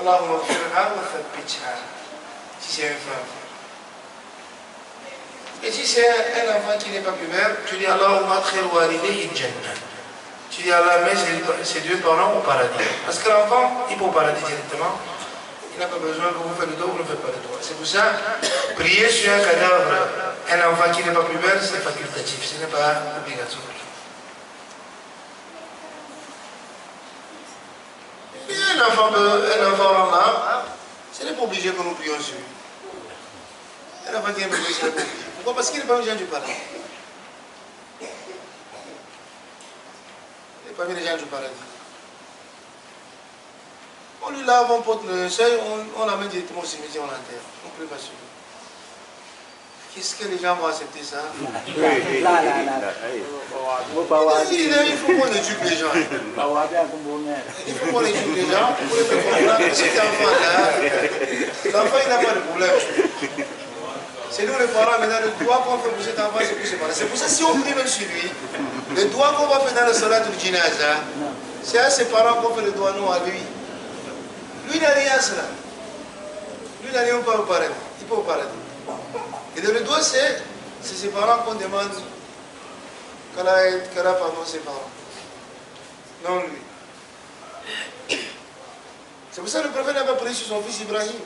Allahumma ighfirha wa thabbitha. Si c'est une femme. Et si c'est un enfant qui n'est pas pubère, tu dis Allahumma adkhil walidayhi al-jannah. Tu dis Allah, mais ses deux parents au paradis. Parce que l'enfant, il va au paradis directement. Il n'a pas besoin que vous faites le doigt ou ne faites pas le doigt. C'est pour ça, prier sur un cadavre, un enfant qui n'est pas pubère, c'est facultatif, ce n'est pas obligatoire. Un enfant là, ce n'est pas obligé que nous prions sur lui. Un enfant qui est bébé, ce n'est pas obligé. Pourquoi? Parce qu'il n'est pas un gens du paradis. Il n'est pas mis les gens du paradis. On lui lave, on porte le seuil, on l'amène directement au cimetière, on l'enterre. On ne prie pas sur lui. Qu'est-ce que les gens vont accepter ça? Oui. Il faut qu'on éduque les gens. Il faut qu'on éduque les gens pour les faire comprendre que cet enfant-là, l'enfant il n'a pas de problème. C'est nous les parents, maintenant le doigt qu'on fait pour cet enfant, c'est pour ses parents. C'est pour ça si on prie même sur lui, le doigt qu'on va faire dans le salat du jinaza, c'est à ses parents qu'on fait le doigt, non à lui. Lui il n'a rien à cela. Lui il n'a rien pas au paradis. Il peut au paradis. Et dans le doigt, c'est ses parents qu'on demande qu'elle a pardon ses parents. Non lui. C'est pour ça que le prophète n'a pas prié sur son fils Ibrahim.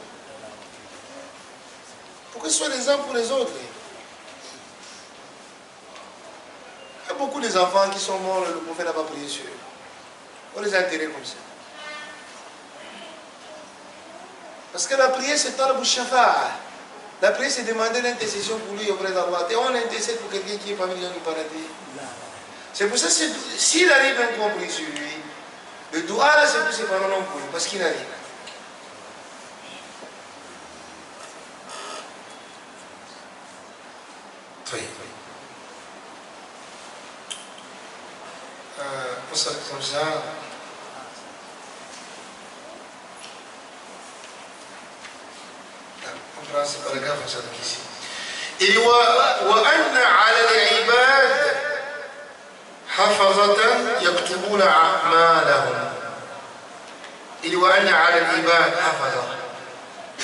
Pour que ce soit l'exemple pour les autres. Il y a beaucoup d'enfants qui sont morts, le prophète n'a pas prié sur eux. On les a enterrés comme ça. Parce que la prière, c'est talab shafa'a. La prière, c'est demander l'intercession pour lui auprès d'Allah. Et on intercède pour quelqu'un qui est parmi les gens du paradis. C'est pour ça que s'il arrive un compris sur lui, le doigt là, c'est pour ses parents non plus, parce qu'il arrive. On s'arrête comme ça. C'est pas le cas, ça ici. Il وأن على العباد حفظة يكتبون أعمالهم. Il وأن على العباد حفظة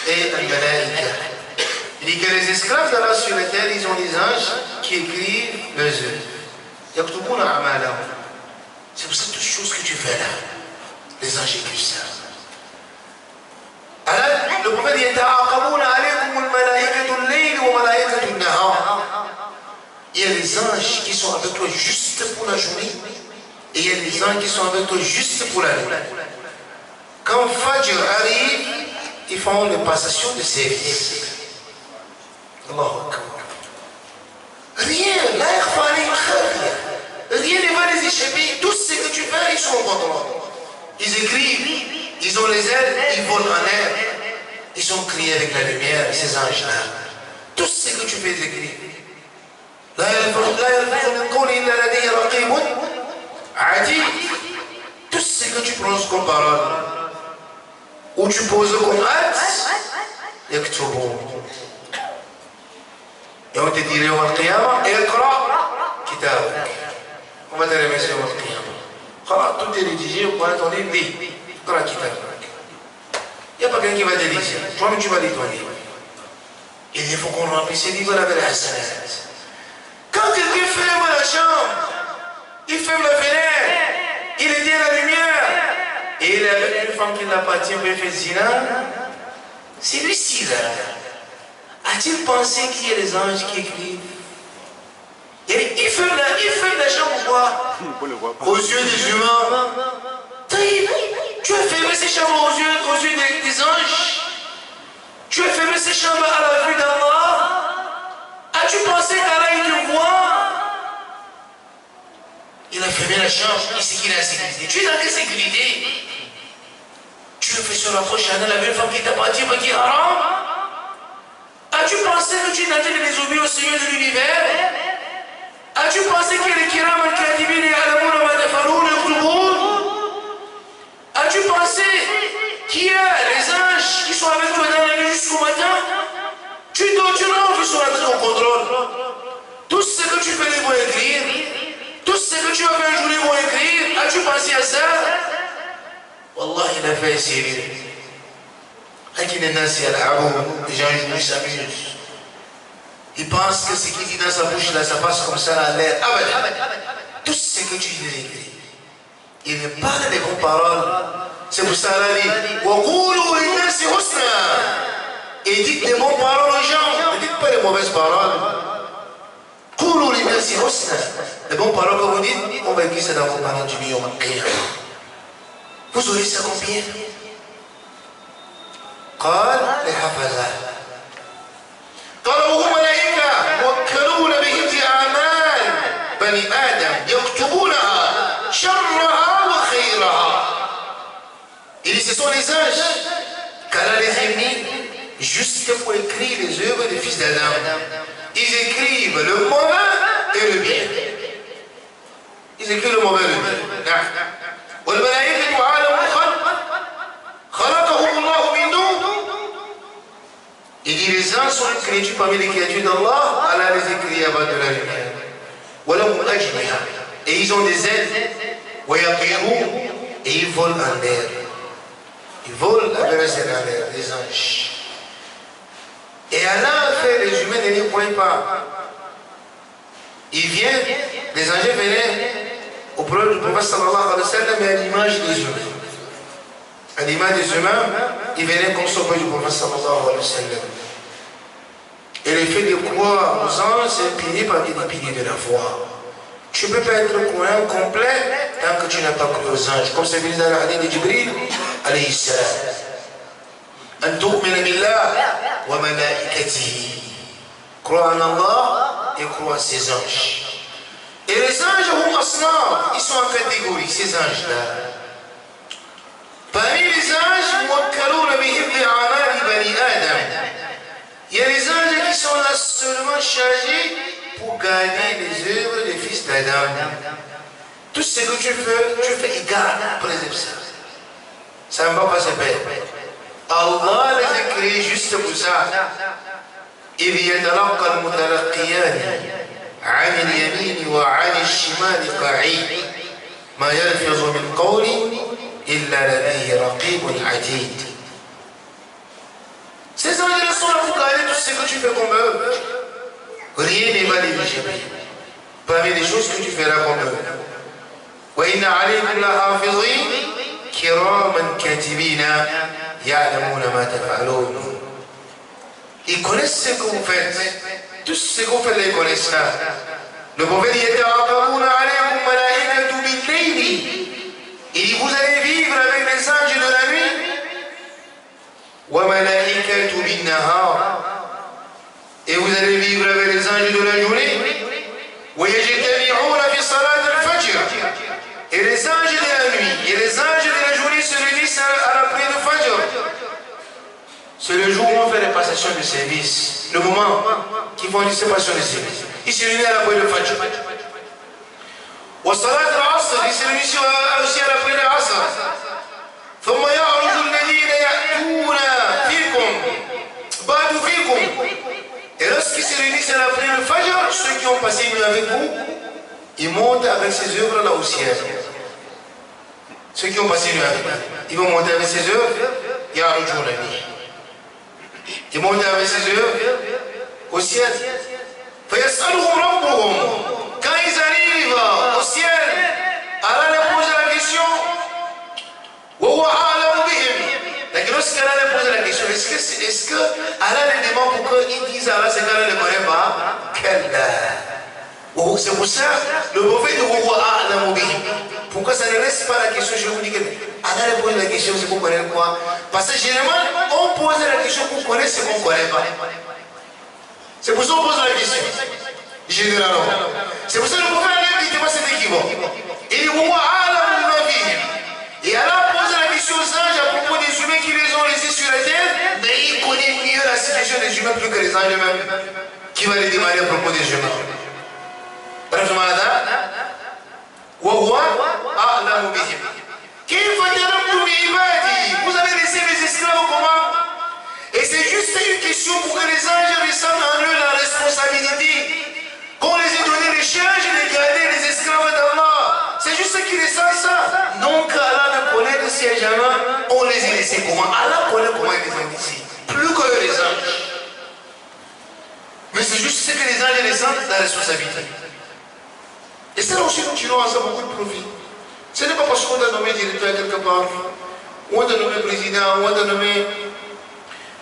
et الملائكة. Il dit que les esclaves d'Allah sur la terre, ils ont des anges qui écrivent leurs œuvres. يكتبون أعمالهم. C'est pour ça toutes choses que tu fais là, les anges écrivent ça. Le prophète dit il y a les anges qui sont avec toi juste pour la journée et il y a les anges qui sont avec toi juste pour la nuit. Quand Fajr arrive, ils font les passations de service. Allahu Akbar. Rien ne va les échapper. Tout ce que tu fais, ils sont au contrôle. Ils écrivent, ils ont les ailes, ils volent en air. Ils sont criés avec la lumière, ces anges-là. Tout ce que tu fais, ils écrivent. Tout ce que tu prononces comme parole, ou tu poses comme acte, et on te dirait au Qiyamah, on va te remercier au Qiyamah. Tout est rédigé, on va ton livre, il n'y a pas quelqu'un qui va te dire, toi-même tu vas lire ton livre. Il faut qu'on remplisse ces livres avec la salade. Quand quelqu'un ferme la chambre, il ferme la fenêtre, il éteint la lumière, et il est avec une femme qui n'appartient pas, il fait zina, c'est lui-ci là. A-t-il pensé qu'il y a des anges qui écrivent? Il ferme la chambre ou quoi? Aux yeux des humains. Tu as fermé ces chambres aux yeux des anges? Tu as fermé ces chambres à la vue d'Allah? As-tu pensé qu'Allah il te voit? Il a fermé la chambre, il sait qu'il est en sécurité. Tu es dans quelle sécurité? Tu as fait sur la prochaine la belle femme qui t'appartient, mais qui est haram? As-tu pensé que tu es dans les désobéir au Seigneur de l'univers? As-tu pensé que les kiram al-kadibin et alamoun ma tafaloun yaktubun? As-tu pensé qu'il y a les anges qui sont avec toi dans la nuit jusqu'au matin? Tu dors, tu rentres, ils sont rentrés au contrôle. Tout ce que que tu fais, ils vont écrire. Tout ce que tu as fait un jour, ils vont écrire. As-tu pensé à ça? Wallah, il a fait sérieux. Les gens jouent, ils s'amusent. Ils pensent que ce qu'il dit dans sa bouche là, ça passe comme ça à l'air. Tout ce que tu dis, écrit. Il ne parle des bonnes paroles. C'est pour ça qu'il dit et dites des bonnes paroles aux gens. Ne dites pas les mauvaises paroles. Les bonnes paroles que vous dites, on va écrire ça dans vos paroles du milieu. Vous aurez ça combien? قال لحفظه قال وهم ملائكة موكلون بحفظ أعمال بني آدم يكتبونها شرها وخيرها. Il dit ce sont les anges qu'Allah les a mis juste pour écrire les œuvres des fils d'Adam. Ils écrivent le mauvais et le bien. Ils écrivent le mauvais et le bien. والملائكة عالم خلقهم الله من نور. Il dit les anges sont les créatures parmi les créatures d'Allah. Allah les écrit à bas de la lumière. Et ils ont des ailes. Et ils volent en l'air. Ils volent avec les ailes en l'air, les anges. Et Allah fait les humains ne les voient pas. Il vient, les anges venaient au prophète du prophète sallallahu alayhi wa sallam à l'image des humains. À l'image des humains, il venait comme sauveur du prophète sallallahu alayhi wa sallam. Et le fait de croire aux anges, c'est un pilier parmi les piliers de la foi. Tu ne peux pas être croyant complet tant que tu n'as pas cru aux anges. Comme c'est venu dans le hadith de Jibril, alayhi salam. An tu'mina billah wa malaikatihi. Crois en Allah et crois en ses anges. Et les anges, ils sont en catégorie, ces anges-là. Parmi les anges, il y a les anges qui sont là seulement chargés pour garder les œuvres des fils d'Adam. Tout ce que tu fais, ils gardent, préserve ça. Ça ne va pas se perdre. Allah les a créés juste pour ça. Il y a عن اليمين وعن الشمال قعيد ما يلفظ من قول إلا لديه رقيب عتيد. Ces anges sont là pour garder tout ce que tu fais comme eux. Rien ne va les échapper. Parmi les choses que tu feras comme eux. وإن عليكم لحافظين كراما كاتبين يعلمون ما تفعلون. Ils connaissent ce que vous faites. Tout ce que vous faites, ils connaissent ça. Le prophète dit il dit vous allez vivre avec les anges de la nuit. Et vous allez vivre avec les anges de la journée. Et les anges de la nuit et les anges de la journée se réunissent à la prière de Fajr. C'est le jour où on fait les passations de service. Le moment qu'ils font une passation de service. Ils se réunissent à la prière de Fajr. Ils se réunissent aussi à la prière de Asr. ثم يعرج الذين يأتون فيكم بعد فيكم. Et lorsqu'ils se réunissent à la prière de Fajr, ceux qui ont passé une nuit avec vous, ils montent avec ces œuvres là au ciel. Ceux qui ont passé une nuit avec vous, ils vont monter avec ces œuvres, il y a un jour la nuit. Ils montent avec ses œuvres au ciel. Quand ils arrivent au ciel, Allah leur pose la question. Lorsqu'Allah leur pose la question, est-ce que Allah les demande pourquoi ils disent Allah c'est qu'Allah ne connaît pas? C'est pour ça le prophète dit pourquoi ça ne laisse pas la question? Je vous dis que Allah leur pose la question, c'est pour connaître quoi? Parce que généralement on pose la question pour connaître ce qu'on ne connaît pas. C'est pour ça qu'on pose la question. Généralement. C'est pour ça que le prophète a dit que c'est équivoque. Il dit et Allah pose la question aux anges à propos des humains qui les ont laissés sur la terre, mais il connaît mieux la situation des humains plus que les anges eux-mêmes. Qui va les demander à propos des humains? Bref, vous avez laissé les esclaves au comment? Et c'est juste une question pour que les anges ressentent en eux la responsabilité. Qu'on les ait donné les gamins, on les a laissés comment? Allah connaît comment ils les ont laissés. Plus que les anges. Mais c'est juste ce que les anges ressentent la responsabilité. Et ça aussi, nous tirons à ça beaucoup de profit. Ce n'est pas parce qu'on t'a nommé directeur quelque part, ou on t'a nommé président, ou on t'a nommé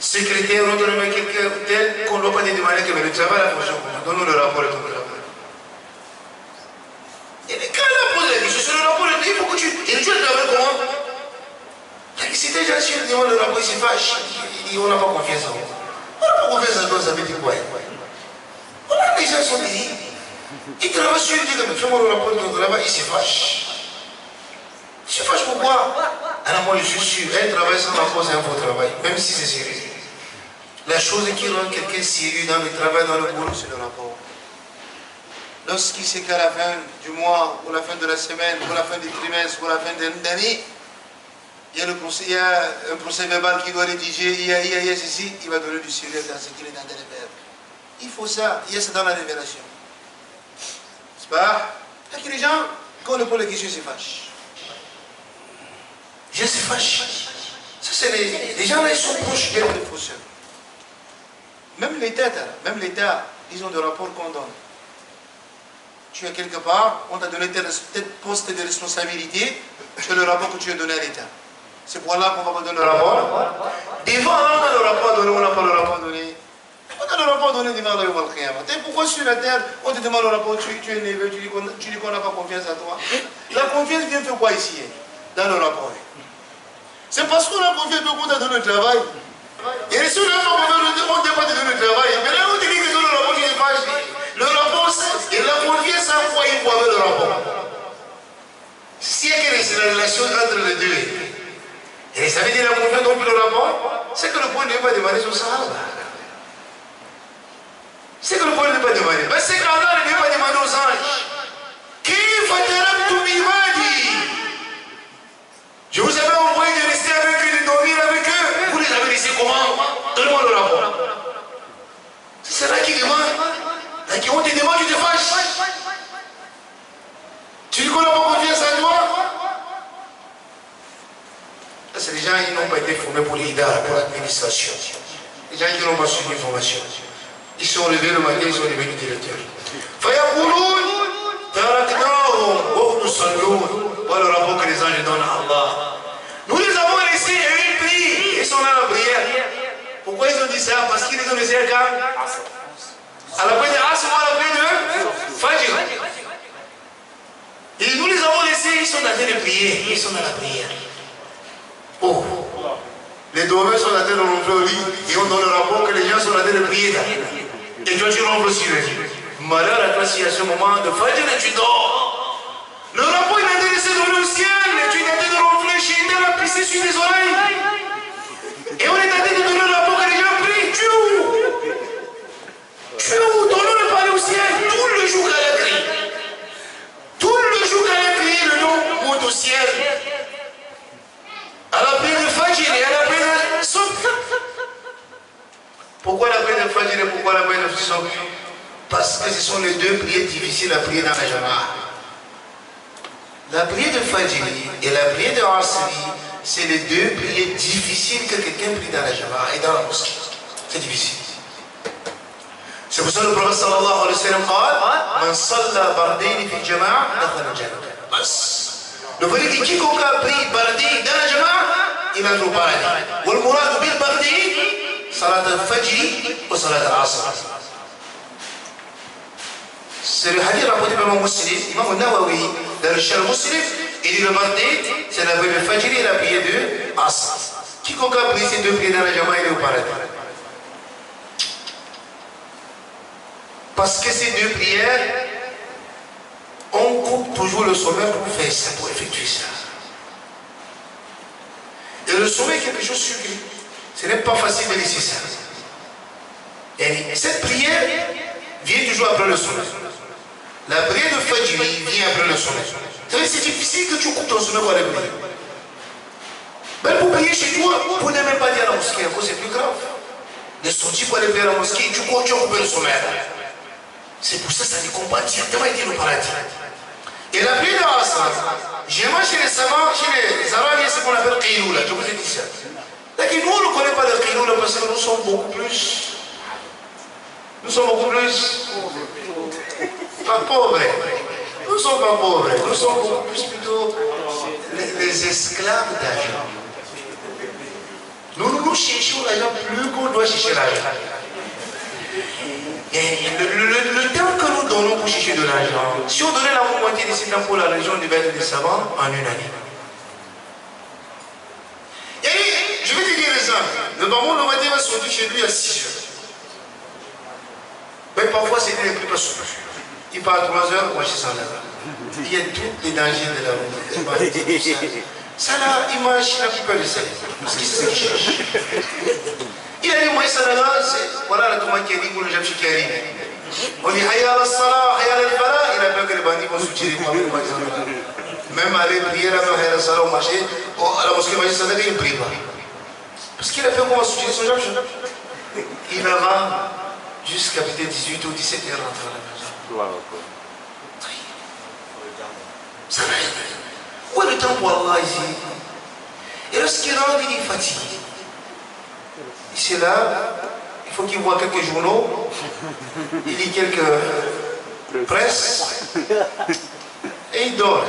secrétaire, ou on t'a nommé quelqu'un tel qu'on ne doit pas te demander que le travail, la fonction, donne-nous le rapport de ton travail. Et quand on pose la question sur le rapport, il faut que tu. Et tu le travail comment? Si des gens qui demandent le rapport, ils se fâchent. On n'a pas confiance en vous. On n'a pas confiance en toi, ça veut dire quoi? On a des gens qui sont dit. Ils travaillent sur lui, ils disent fais-moi le rapport de ton travail, ils se fâchent. Ils se fâchent pourquoi? Alors moi je suis sûr, un travail sans rapport, c'est un faux travail, même si c'est sérieux. La chose qui rend quelqu'un sérieux dans le travail, dans le boulot, c'est le rapport. Lorsqu'il sait qu'à la fin du mois, ou la fin de la semaine, ou la fin du trimestre, ou la fin de l'année, il y a un procès verbal qui doit rédiger, il y a ceci, il va donner du sérieux dans ce qu'il est en train de faire. Il faut ça, il y a ça dans la révélation. C'est pas? Parce que les gens, quand on leur pose la question, ils se fâchent. Les gens se fâchent. Ça, c'est les gens là, ils sont proches d'être des fausseurs. Même l'État, ils ont des rapports qu'on donne. Tu es quelque part, on t'a donné tel poste de responsabilité, tu as le rapport que tu as donné à l'État. C'est pour là qu'on va me donner le rapport. Devant, on a le rapport donné, on n'a pas le rapport donné. On a le rapport donné devant le Yom-al-Qiyamah. Pourquoi sur la terre, on te demande le rapport, tu es élevé, tu dis qu'on n'a pas confiance à toi. La confiance vient faire quoi ici, dans le rapport? C'est parce qu'on a confiance qu'on t'a donné le travail. Et si on n'a pas confiance, on ne t'a pas donné le travail. Mais là, on te dit que le rapport, tu n'es pas. Le rapport, et la confiance, à quoi il faut avoir le rapport? S'il y a une relation entre les deux, et ça veut dire la confiance donc le rapport, c'est que le point ne veut pas demander son sahaba. C'est que le point ne veut pas demander. Mais c'est qu'Allah ne veut pas demander aux anges. Qui fatarabtu bibadi? Je vous avais envoyé de rester avec eux, de dormir avec eux. Vous les avez laissés comment? Donne-moi le rapport. C'est là qui demande. Là qui on te demande, tu te fâches. Tu dis qu'on n'a pas confiance en toi? C'est les gens qui n'ont pas été formés pour l'IDA, pour l'administration. Les gens qui n'ont pas suivi une formation. Ils sont levés le matin, ils sont devenus directeurs. Voilà le rapport que les anges donnent à Allah. Nous les avons laissés et ils prient. Ils sont dans la prière. Pourquoi ils ont dit ça? Parce qu'ils les ont laissés quand? À la prière de Asr, à la prière de Fajr. Et nous les avons laissés, ils sont en train de prier. Ils sont dans la prière. Oh, les dormeurs sont en train de rentrer au lit et on donne le rapport que les gens sont en train de prier. Et toi tu rentres sur le lit. Malheur à toi si à ce moment de Fajr tu dors. Le rapport il a été laissé dans le ciel et tu es en train de rentrer chez toi à pisser sur les oreilles. Et on est en train de donner le rapport que les gens prient. Tu es où? Tu es où? Ton nom ne parle au ciel. Tout le jour qu'elle a crié. Tout le jour qu'elle a crié, le nom monte au ciel. À la prière de Fajr et à la prière de Subh. Pourquoi la prière de Fajr et pourquoi la prière de Subh? Parce que ce sont les deux prières difficiles à prier dans la Jama'a. La prière de Fajr et la prière de Asri, c'est les deux prières difficiles que quelqu'un prie dans la Jama'a et dans la mosquée. C'est difficile. C'est pour ça que le prophète sallallahu alayhi wa sallam dit Man salla bardini fi jama'a dakhala al-jannah. Bas. Le fait que quiconque a pris bardi dans la Jama'a, il entre au paradis. Wal murad bil bardi, salat al-fajr ou salat al-asr. C'est le hadith rapporté par Imam Muslim, Imam Nawawi, dans le Sharh Muslim, il dit le bardi, c'est la prière de Fajr et la prière de Asr. Quiconque a pris ces deux prières dans la Jama'a, il est au paradis. Parce que ces deux prières, on coupe toujours le sommeil pour faire ça, pour effectuer ça. Et le sommeil est quelque chose de sucré. Ce n'est pas facile de laisser ça. Et cette prière vient toujours après le sommeil. La prière de Fajr vient après le sommeil. C'est difficile que tu coupes ton sommeil pour aller prier. Mais pour prier chez toi, vous n'aimez même pas dire à la mosquée, c'est plus grave. De sortir pour aller prier à la mosquée, tu coupes le sommeil. C'est pour ça que ça ne combat directement avec le paradis. Et la pluie de Asr, généralement chez les savants, chez les Arabes, il y a ce qu'on appelle Qiloula, je vous ai dit ça. Donc nous, on ne connaît pas le Qiloula parce que nous sommes beaucoup plus. Nous sommes beaucoup plus. Pas pauvres. Nous ne sommes pas pauvres. Nous sommes beaucoup plus plutôt les esclaves d'argent. Nous cherchons l'argent plus qu'on doit chercher l'argent. Et le temps que nous donnons pour chercher de l'argent, si on donnait la moitié de ce temps pour la région du Bel des savants en une année. Et je vais te dire l'exemple. Le baron le matin va sortir chez lui à 6 heures. Mais parfois c'est un peu plus. Il part à 3 heures, moi je suis sans là. Il y a tous les dangers de la route. Ça là, il mange, il n'a plus peur de ça. Parce qu'il sait ce qu'il cherche. Il a dit, moi, ça là, voilà la tomate qui a dit pour le Jamshi qui arrive. On dit, Hayya al-Salah, Hayya al-Fala, il a peur que les bandits vont soutirer par exemple. Même aller prier là, Hayya al-Salah au marché, à la mosquée Majid Sadaka, il ne prie pas. Parce qu'il a peur qu'on va soutirer son Jamshi. Il verra jusqu'à peut-être 18 ou 17 heures rentrer à la maison. Ça va être. Où est le temps pour Allah ici? Et lorsqu'il rentre, il est fatigué. Ici là, il faut qu'il voit quelques journaux, il lit quelques presses, et il dort.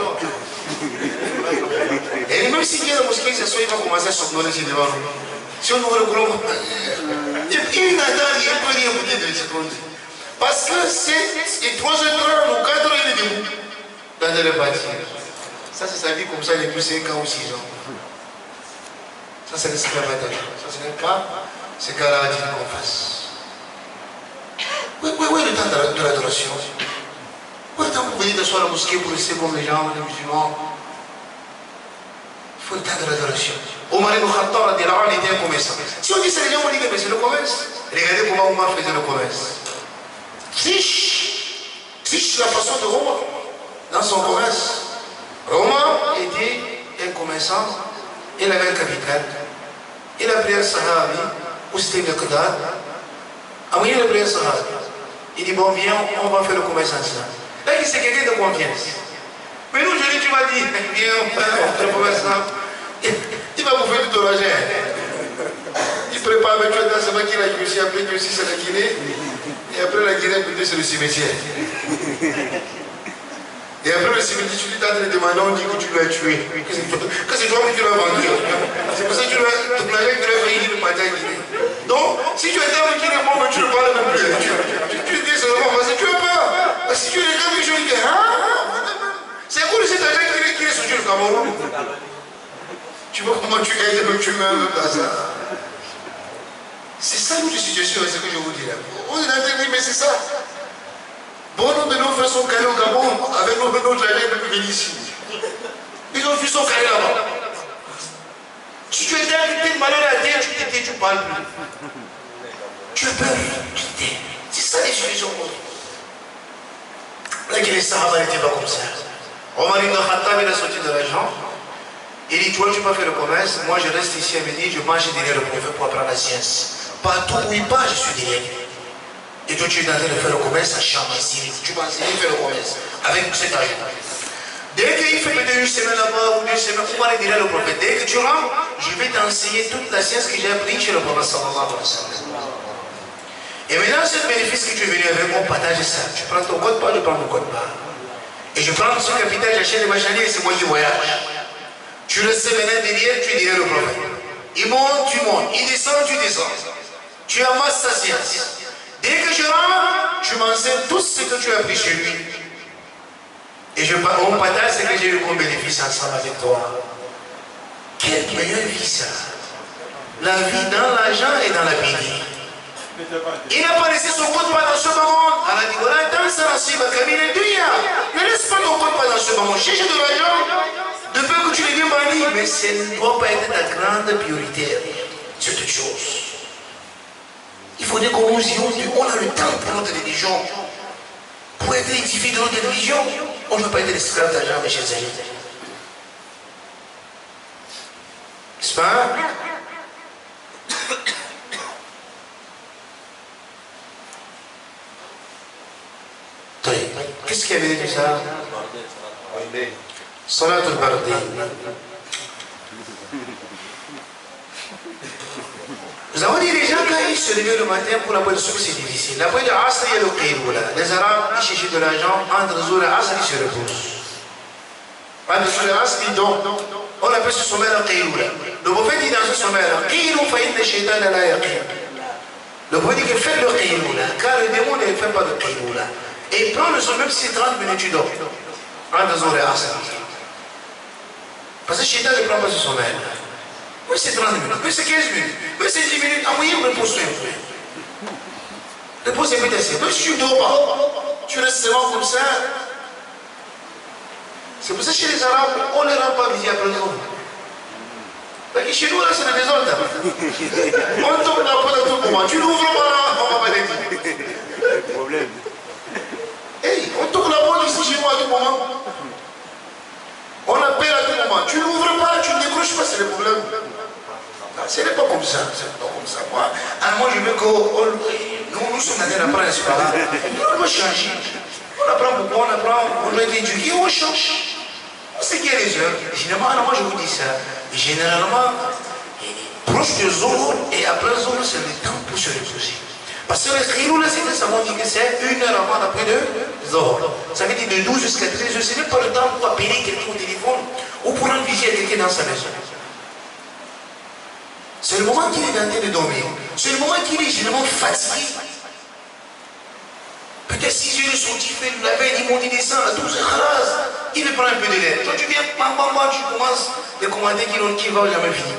Et même s'il vient à la mosquée, il s'assoit, il va commencer à somnoler devant nous. Si on ouvre le courant, il n'attend rien, il peut rien écouter de secondes. Parce que c'est 3 heures ou 4 heures, il est debout dans le bâtiment. Ça, c'est sa vie comme ça depuis 5 ans ou 6 ans. Ça, c'est l'esclavage. Ça, c'est un cas, c'est qu'Allah a dit qu'on fasse. Où est le temps de l'adoration? Où est le temps pour venir d'asseoir à la mosquée pour rester comme les gens, les musulmans? Il faut le temps de l'adoration. Omar ibn Khattab était un commerçant. Si on dit ça, les gens vont dire que c'est le commerce. Regardez comment Omar faisait le commerce. Triche la façon de Omar dans son commerce. Omar était un commerçant, il avait un capital. Il a pris un sahabi, ou c'était Miqdad. Il a pris un sahabi. Il dit, bon, viens, on va faire le commerce ensemble. Là, il c'est quelqu'un de confiance. Mais nous, je dis, tu m'as dit, viens, on fait le commerce ensemble. Il va bouffer tout l'argent. Il prépare avec toi dans ce bain qu'il a joué, après que aussi c'est la Guinée. Et après la Guinée, peut-être c'est le cimetière. Et après le cimetière, tu lui t'as demandé, on dit que tu l'as tué. Que c'est toi qui l'as vendu. C'est pour ça que tu l'as failli de partir en Guinée. Donc, si tu étais avec qui les mots, tu ne parles même plus. Tu dis seulement parce que tu as peur. Si tu es quelqu'un qui dit, c'est cool cet argent qui est sur le Cameroun. Tu vois comment tu aides même tu même dans ça. C'est ça notre situation, c'est ce que je vous dis là. On est en train de dire, mais c'est ça. Bon, nous de nos frères sont calés au Gabon, avec nos autres alliés depuis venir ici. Ils ont vu son calé là-bas. Si tu étais invité de malheur à terre, tu t'étais, tu ne parles plus. Tu as peur, tu t'es. C'est ça les solutions. Là, que les Sahaba n'étaient pas comme ça. Omar ibn Khattab, il a sorti de l'argent. Il dit, toi, tu vas faire le commerce. Moi, je reste ici à midi, je marche derrière le prophète pour apprendre la science. Partout où il part, je suis derrière. Et toi, tu es en train de faire le commerce à Cham, en Syrie. Tu vas enseigner à faire le commerce avec cet argent. Dès qu'il fait peut-être une semaine là-bas ou 2 semaines, on va aller derrière le prophète. Dès que tu rentres, je vais t'enseigner toute la science que j'ai appris chez le prophète sallallahu alayhi wa sallam. Et maintenant, ce bénéfice que tu es venu avec, on partage ça. Tu prends ton code part, je prends mon code part. Et je prends son capital, j'achète les marchandises et c'est moi qui voyage. Tu restes maintenant derrière, tu es derrière le prophète. Il monte, tu montes. Il descend, tu descends. Tu amasses ta science. Dès que je rentre, tu m'enseignes tout ce que tu as appris chez lui. Et on partage ce que j'ai eu comme bénéfice ensemble avec toi. Quelle meilleure vie ça. La vie dans l'argent et dans la vie. Il n'a pas laissé son compte pas dans ce moment. Elle a dit, voilà, dans ça, ne laisse pas ton compte pas dans ce moment. Cherche de l'argent. De peur que tu deviens bandit. Mais ce ne doit pas être ta grande priorité. C'est toute chose. Il faudrait qu'on nous disions, on a le temps pour notre religion. Pour être édifié de notre religion, on ne veut pas être l'esclave d'argent, mes chers amis. N'est-ce pas? Qu'est-ce qu'il y avait de ça? Salat al-Bardi. Nous avons dit les gens quand ils se levaient le matin pour la bonne soupe, c'est difficile. Après le Asr, il y a le Qiyloula. Les Arabes, ils cherchent de l'argent, entre Zohr et Asr, ils se reposent. Entre Zohr et Asr, ils dorment. On appelle ce sommeil le Qiyloula. Le prophète dit dans ce sommeil-là, Qiyloula fa inna shaytana la yaqim. Le prophète dit que faites le Qiyloula, car le démon ne fait pas de Qiyloula. Et prends le sommeil, si c'est 30 minutes, tu dors. Entre Zohr et Asr. Parce que le shaytan ne prend pas ce sommeil-là. Oui, c'est 30 minutes, oui, c'est 15 minutes, oui, c'est 10 minutes. En moyenne, repose-toi un peu. Repose un peu assez. Si tu ne dors pas, tu restes seulement comme ça. C'est pour ça que chez les Arabes, on ne les rend pas visibles après les hommes. Parce que chez nous, là, c'est le désordre. On tombe la porte à tout moment. Tu l'ouvres pas là, on va pas l'aider. Problème. Hey, on tourne la porte ici chez nous à tout moment. On appelle à tout moment. Tu n'ouvres pas, tu ne décroches pas, c'est le problème. Ce n'est pas comme ça. C'est pas comme ça. Moi, je veux que nous sommes en train d'apprendre, n'est-ce pas? On va changer. On apprend pourquoi on apprend. On a été éduqué, on change. C'est qui est les heures? Généralement, moi je vous dis ça. Généralement, proche de Zohr et après Zohr, c'est le temps pour se reposer. Parce que le Qiyloula, c'est ça, on dit que c'est 1 heure avant d'après de Zohr. Ça veut dire de 12 jusqu'à 13 heures. Ce n'est pas le temps pour appeler quelqu'un au téléphone ou pour rendre visite à quelqu'un dans sa maison. C'est le moment qu'il est en train de dormir. C'est le moment qu'il est généralement fatigué. Peut-être 6 heures, ils sont tifés, la veille, ils montent, ils descendent, à 12 heures, il veut prendre un peu de lait. Toi, tu viens, tu commences de commander qui va jamais finir.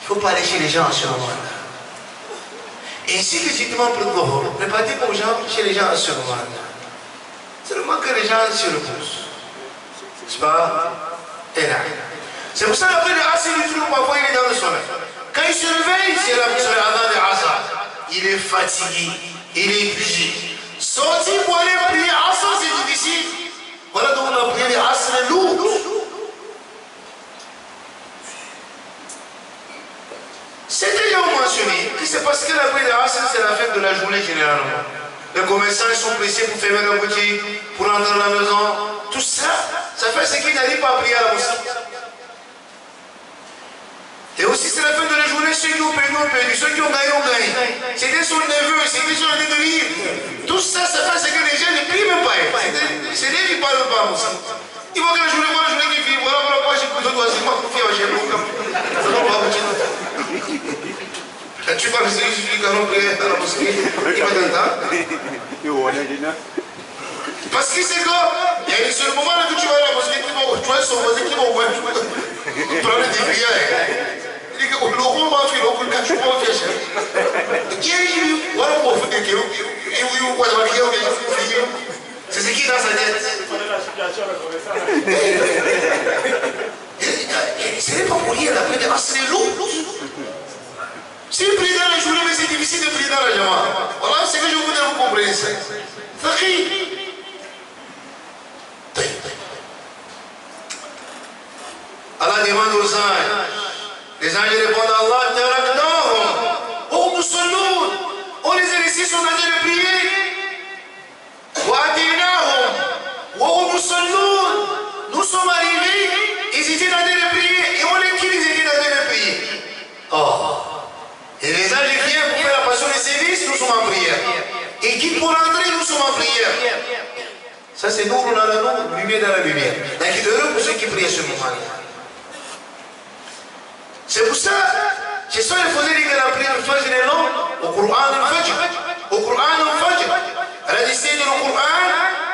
Il ne faut pas aller chez les gens à ce moment-là. Et si légitimement pour le Zohr, ne partez pas aux gens chez les gens à ce moment-là. C'est le moment que les gens se reposent. C'est pas énorme. C'est pour ça qu'après le Asr, il trouve parfois il est dans le sommeil. Quand il se réveille, c'est la sur l'Adhan de Asr. Il est fatigué, il est épuisé. Sortir pour aller prier Asr, c'est difficile. Voilà donc on a prié les Asr lourds. C'est déjà mentionné que c'est parce que la prière de Asr, c'est la fête de la journée généralement. Les commerçants ils sont pressés pour fermer leur boutique, pour rentrer à la maison. Tout ça, ça fait ce qu'ils n'arrivent pas à prier à la mosquée. Et aussi c'est la fin de la journée, ceux qui ont perdu, ceux qui ont gagné, ont gagné. C'était son neveu, c'était son année de rire. Tout ça, ça fait ce que les gens ne prient même pas. C'est des qui ne parlent pas aussi. Ils vont que la journée qui vit, voilà, j'ai besoin de toi, c'est moi qui fais, j'ai besoin de tu parles, c'est juste quand on prie à la mosquée, il va t'entendre. Parce que c'est quoi? Il y a un seul moment là que tu vas à la mosquée, tu vas son voisin qui va au moins prendre des prières. Il dit que le roi m'a fait le coup de tu vas au fièche. C'est ce qui est dans sa tête. Ce n'est pas pour rien, la prière c'est lourd. Si vous priez dans la journée, mais c'est difficile de prier dans la jama. Voilà, c'est que je voudrais que vous compreniez ça. Allah demande aux anges. Les anges répondent à Allah, oh, nous sommes lourds. On les a laissés sont en train de prier. Nous sommes lourds. Nous sommes arrivés. Ils étaient en train de prier. Et on les quitte, ils étaient en train de prier. Oh. Et les anges viennent pour faire la passion des services, nous sommes en prière. Et qui pour rentrer, nous sommes en prière. Ça c'est nous, dans la nous, lumière dans la lumière. Donc heureux pour ceux qui prient à ce moment-là. C'est pour ça, c'est ça il faisait dire que la prière du Fajr est longue. Au Coran al-Fajr. Au Coran al-Fajr. Elle a dit c'est le Coran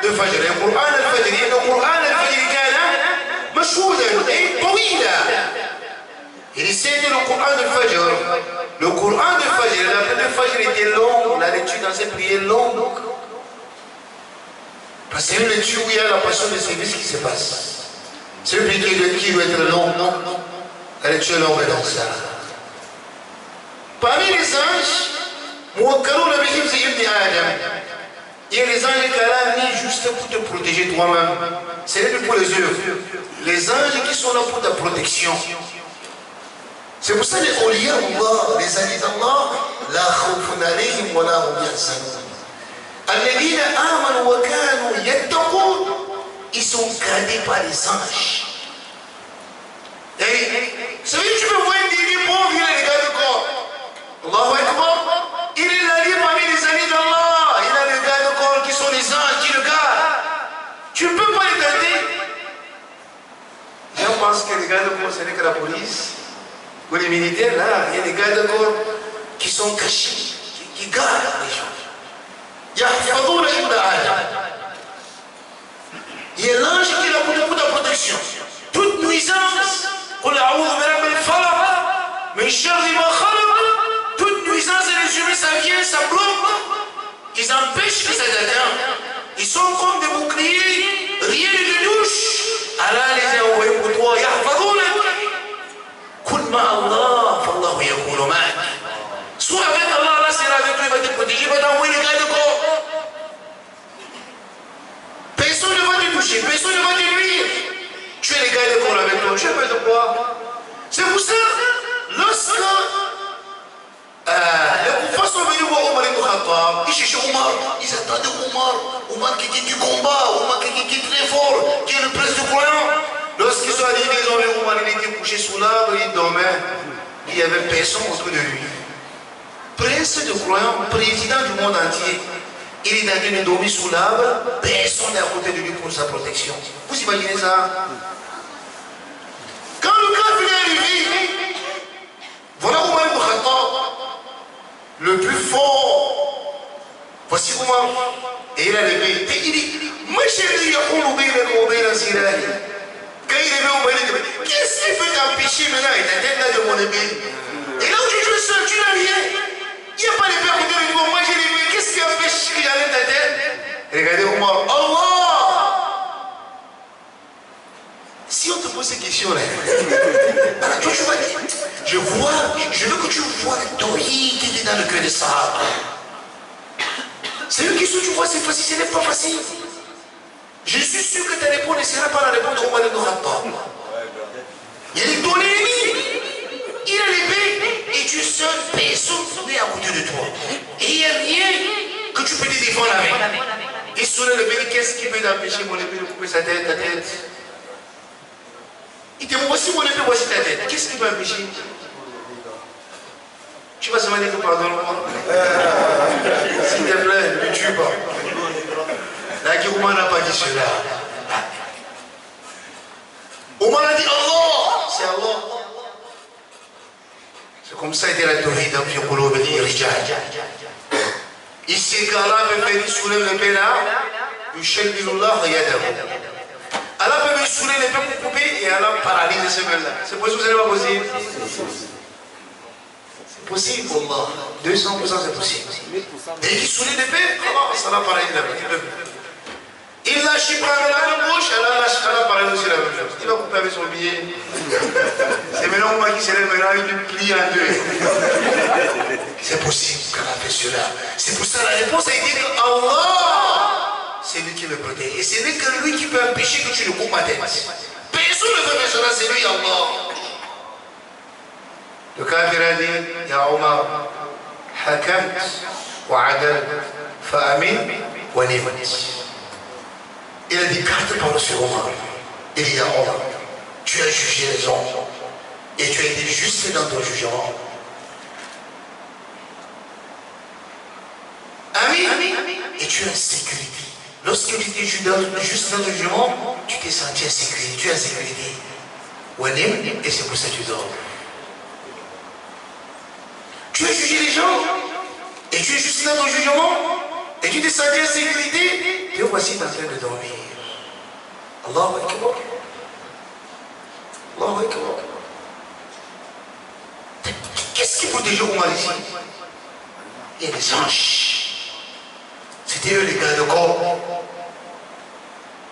de Fajr. Le Coran al-Fajr. Le Coran al-Fajr كان مشهودا et طويلا. Il essaie de le Coran de Fajr. Le Coran de Fajr, la prière de Fajr était longue, la lecture dans cette prière longue. Parce que c'est une lecture où il y a la passion de service qui se passe. C'est une prière qui doit être longue, non? La lecture est longue dans ça. Parmi les anges, il y a les anges qui sont mis juste pour te protéger toi-même. Ce n'est plus pour les yeux. Les anges qui sont là pour ta protection. C'est pour ça que les awliya Allah, les amis d'Allah, la khawfun alayhim wa la hum yahzanun. الذين آمنوا وكانوا يتقون ils sont gardés par les anges. Et vous savez, tu peux voir un individu pauvre, il a les gardes corps. Allahu Akbar. Il est là parmi les amis d'Allah. Il a les gardes corps qui sont les anges qui le gardent. Tu ne peux pas les garder. Je pense que les gardes corps, ce n'est que la police. Ou les militaires, là, il y a des gardes corps qui sont cachés, qui gardent les gens. يحفظون ابن آدم. Il y a l'ange qui est là pour beaucoup de protection. Toute nuisance, قل أعوذ برب الفلق من شر ما خلق. Toute nuisance et les humains, ça vient, ça bloque. Ils empêchent que ça t'atteint. Ils sont comme des boucliers, rien ne te touche. Allah les a envoyés pour toi. يحفظونك. كن مع الله فالله يكون معك. Soit avec Allah, Allah sera avec toi, il va te protéger, il va t'envoyer les gardes corps. Personne ne va te toucher, personne ne va te nuire. Tu es les gardes corps avec toi, tu as peur de quoi? C'est pour ça, lorsque les koufars sont venus voir Omar ibn Khattab, ils cherchaient Omar, ils attendaient Omar qui quitte du combat, Omar qui est très fort, qui est le prince du croyant. Lorsqu'ils sont arrivés, ils ont vu Omar, il était couché sous l'arbre, il dormait, il n'y avait personne autour de lui. Prince de croyant, président du monde entier, il est en train de dormir sous l'arbre, personne n'est à côté de lui pour sa protection. Vous imaginez ça? Quand le cas est arrivé, voilà Omar ibn Khattab, le plus fort. Voici Omar, et il a levé. Et il dit, ma chérie, quand il est levé, Omar il dit, qu'est-ce qui peut t'empêcher maintenant? Il t'a tête là de mon épée. Et là où tu joues seul, tu n'as rien. Il n'y a pas de père côté de toi, moi j'ai les mains, qu'est-ce qui empêche que j'enlève ta tête? Regardez Omar, Allah! Si on te pose ces questions-là, alors toi tu vas dire, je veux que tu vois le tawhid qui est dans le cœur des Sahaba. C'est une question que tu vois, c'est facile, ce n'est pas facile. Je suis sûr que ta réponse ne sera pas la réponse de Omar ibn Khattab. Il est ton ennemi. Il a l'épée et tu es seul, personne n'est à côté de toi. Et il n'y a rien que tu peux te défendre avec. Et sur l'épée, qu'est-ce qui peut t'empêcher mon épée de couper sa tête, ta tête? Il te dit, voici mon épée, voici ta tête. Qu'est-ce qui peut empêcher? Tu vas se demander que pardonne-moi. S'il te plaît, ne me tue pas. La Guérouma n'a pas dit cela. Omar a dit Allah, c'est Allah. C'est comme ça était la tawhid dans le qulub des rijal. Ici, quand Allah peut faire soulève l'épée là, yushaddidullah yadahu. Allah peut soulever l'épée pour couper et Allah paralyse ces mains là. C'est possible ou ce n'est pas possible? C'est possible, Allah. 200% c'est possible. Dès qu'il soulève l'épée, ça va paralyser la main. Il lâche pas avec la main gauche, Allah paralyse aussi la même chose. Il va couper avec son billet. C'est maintenant moi qui se lève maintenant, il me plie en deux. C'est possible qu'Allah fait cela. C'est pour ça la réponse a été que Allah, c'est lui qui me protège. Et ce n'est que lui qui peut empêcher que tu le coupes ma tête. Personne ne peut faire cela, c'est lui Allah. Le kafir a dit, Ya Omar, hakamt wa adal fa'amin wa nimat. Il a dit 4 paroles sur Omar. Il dit, Ya Omar, tu as jugé les hommes et tu as été juste dans ton jugement. Amin. Et tu es en sécurité. Lorsque tu étais juste dans ton jugement, tu t'es senti en sécurité. Tu es en sécurité. Wanim, et c'est pour ça que tu dors. Tu as jugé les gens et tu es juste dans ton jugement et tu t'es senti en sécurité. Et voici en train de dormir. Allahu Akbar. Allahu Akbar. Qu'est-ce qui protège Omar ici? Il y a des anges. C'était eux les gars de corps.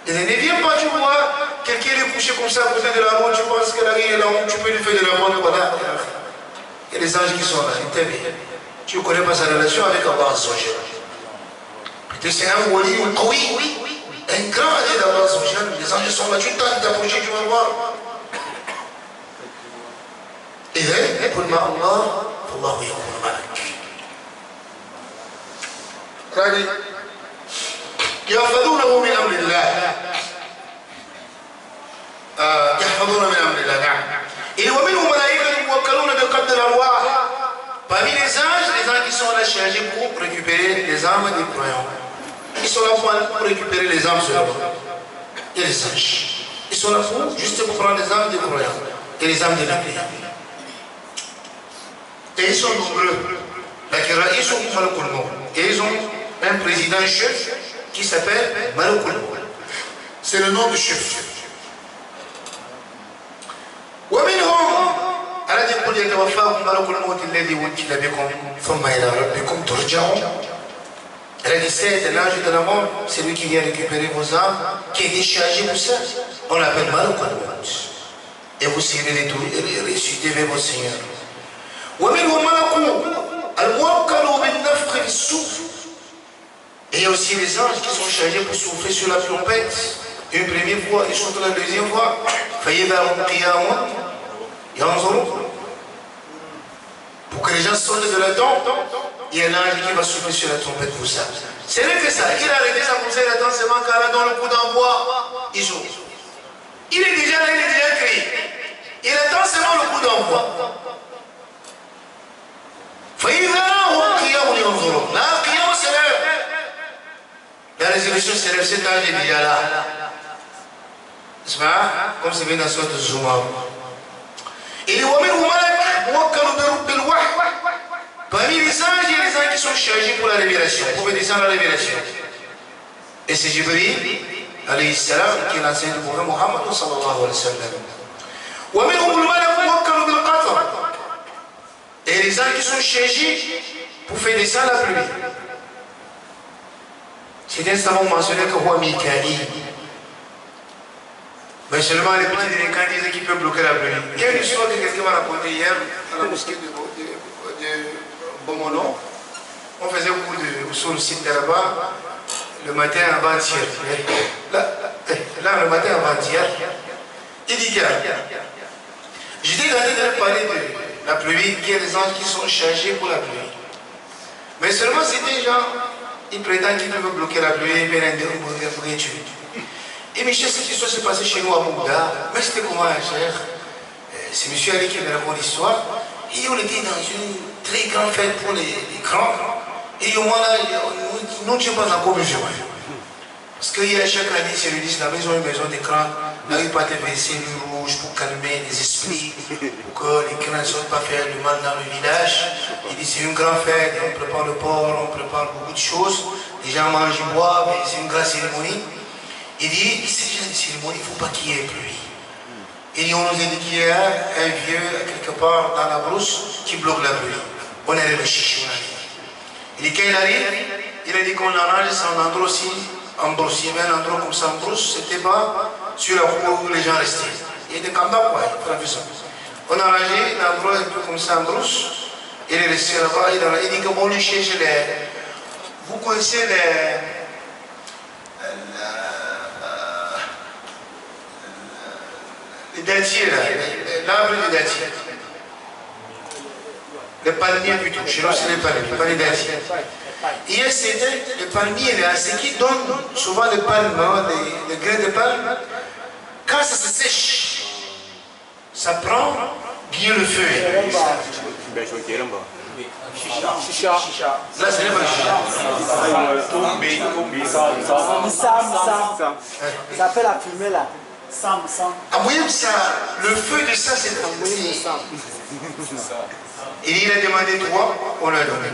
Et ne viens pas, tu vois, quelqu'un est couché comme ça à côté de la route, tu penses qu'elle arrive là, tu peux lui faire de la mort, voilà. Il y a des anges qui sont là, ils t'aiment. Tu ne connais pas sa relation avec Allah Azzawajal. Peut-être c'est un wali ou oui, un grand allié d'Allah Azzawajal. Les anges sont là, tu tentes d'approcher, tu vas voir. Et là, قل مع الله فالله يكون معك. يأخذونه من أمر الله. يحفظون من أمر الله نعم. Et ومنهم ملائكة موكلون بقبض الأرواح. Parmi les gens qui sont là chargés pour récupérer les âmes des croyants. Ils sont là pour récupérer les âmes seulement. Et les anges. Ils sont là pour, juste pour prendre les âmes des croyants et les âmes des prières. Et ils sont nombreux. Ils sont Malakul Maut. Et ils ont un président chef qui s'appelle Malakul Maut. C'est le nom du chef. ومنهم الذي يقول يتوفاكم ملك الموت الذي وكل بكم ثم إلى ربكم ترجعون. Elle a dit c'est l'ange de la mort, c'est lui qui vient récupérer vos âmes, qui est déchargé pour ça. On l'appelle Malakul Maut. Et vous serez ressuscités vers votre Seigneur. ومنهم ملك الموكل بالنفخ في الصور. Et il y a aussi les anges qui sont chargés pour souffler sur la trompette. Une première fois, ils chantent la deuxième fois. Pour que les gens sortent de la tombe, il y a un ange qui va souffler sur la trompette pour ça. C'est vrai que ça, il a arrêté sa conseil d'attendre seulement car là dans le coup d'envoi, il joue. Il est déjà là, il est déjà écrit. Il attend seulement le coup d'envoi. La résurrection s'élève, cet ange est déjà là. Comme c'est bien dans la sorte de Zuma. Et parmi les anges, il y a les anges qui sont chargés pour la révélation, pour faire descendre la révélation. Et c'est Jibril, alayhi salam, qui est l'enseignant du prophète Mohammed sallallahu alayhi wa sallam. Et les anges qui sont chargés pour faire descendre la pluie. C'est un savant mentionné que Roi Mikaïl. Mais seulement les petits délinquants disaient qu'ils peuvent bloquer la pluie. Il y a une histoire que quelqu'un m'a racontée hier à la mosquée de Bomono. On faisait beaucoup sur le site de là-bas le matin avant-hier. Là, le matin avant-hier, il dit que j'étais en train de parler de la pluie, qu'il y a des anges qui sont chargés pour la pluie. Mais seulement c'est des gens, ils prétendent qu'ils peuvent bloquer la pluie et bien pour tuer. Et Michel, cette histoire s'est passée chez nous à Mougda. Mais c'était comment, cher? C'est M. Ali qui me raconte l'histoire. Et on était dans une très grande fête pour les grands. Et au moment là, nous ne sommes pas encore musulmans. Parce qu'il y a chaque année, c'est le 10, la maison, une maison d'écran. Là, il partait verser du rouge pour calmer les esprits, pour que les crânes ne sortent pas faire du mal dans le village. Il dit c'est une grande fête, on prépare le porc, on prépare beaucoup de choses. Les gens mangent, ils boivent, c'est une grande cérémonie. Il dit, cette cérémonie, il ne faut pas qu'il y ait pluie. Et on nous a dit qu'il y a un vieux, quelque part dans la brousse, qui bloque la pluie. On allait le chercher. Il dit, quand il arrive, il a dit qu'on arrange, c'est un endroit aussi, en brousse. Il y avait un endroit comme ça en brousse, c'était pas sur la cour où les gens restaient. Il était comme ça, quoi, il fait ça. On a arrangé l'endroit un peu comme ça en brousse. Il est resté là-bas, il dit qu'on lui cherche les. Vous connaissez les datiers là, l'arbre des datiers. Le palmier plutôt, chez nous c'est les palmiers, pas les datiers. Il y a le palmier là, c'est qui donne souvent les palmes, les grains de palme. Quand ça se sèche, ça prend bien le feu. Là c'est pas ça s'appelle la fumée là. À moyen de ça, le feu de ça c'est et il a demandé 3, on l'a donné.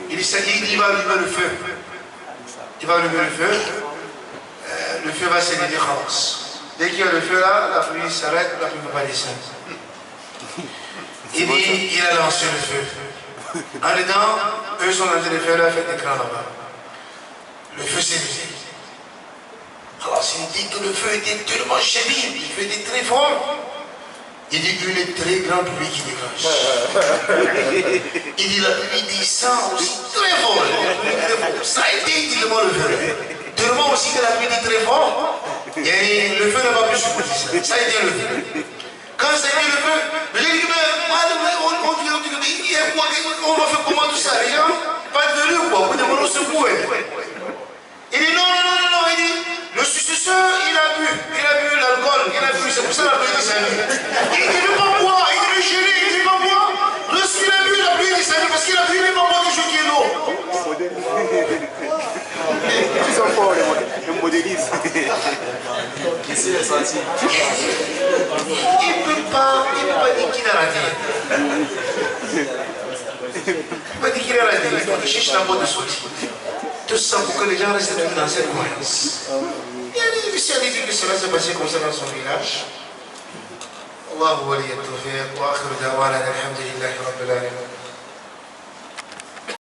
Il va allumer le feu. Il va allumer le feu. Le feu va s'élever khalas. Dès qu'il y a le feu là, la pluie s'arrête, la pluie ne va pas descendre. Il dit, il a lancé le feu. En dedans, eux sont en train de faire la fête d'écran là-bas. Le feu s'est levé. Alors il dit que le feu était tellement chéri, le feu était très fort. Il dit une très grande pluie qui dégage. Il dit la pluie descend aussi très fort. Ça a été évidemment le feu. Tellement aussi que la pluie est très fort. Et le feu n'a pas pu supporter ça. Ça a été le feu. Quand ça a été le feu, j'ai dit, on va faire comment tout ça? Les gens, pas de venue ou quoi? Vous demandez au secours. Il dit non, il dit, le successeur, il a bu l'alcool, il a bu, c'est d'église. Ici, les sorties. Il ne peut pas dire qu'il a raté. Il ne peut pas dire qu'il a raté. Il faut qu'il cherche la bonne sortie. Tout ça pour que les gens restent dans cette croyance. Il y a des gens qui disent que cela s'est passé comme ça dans son village. الله ولي التوفيق واخر دعوانا الحمد لله رب العالمين.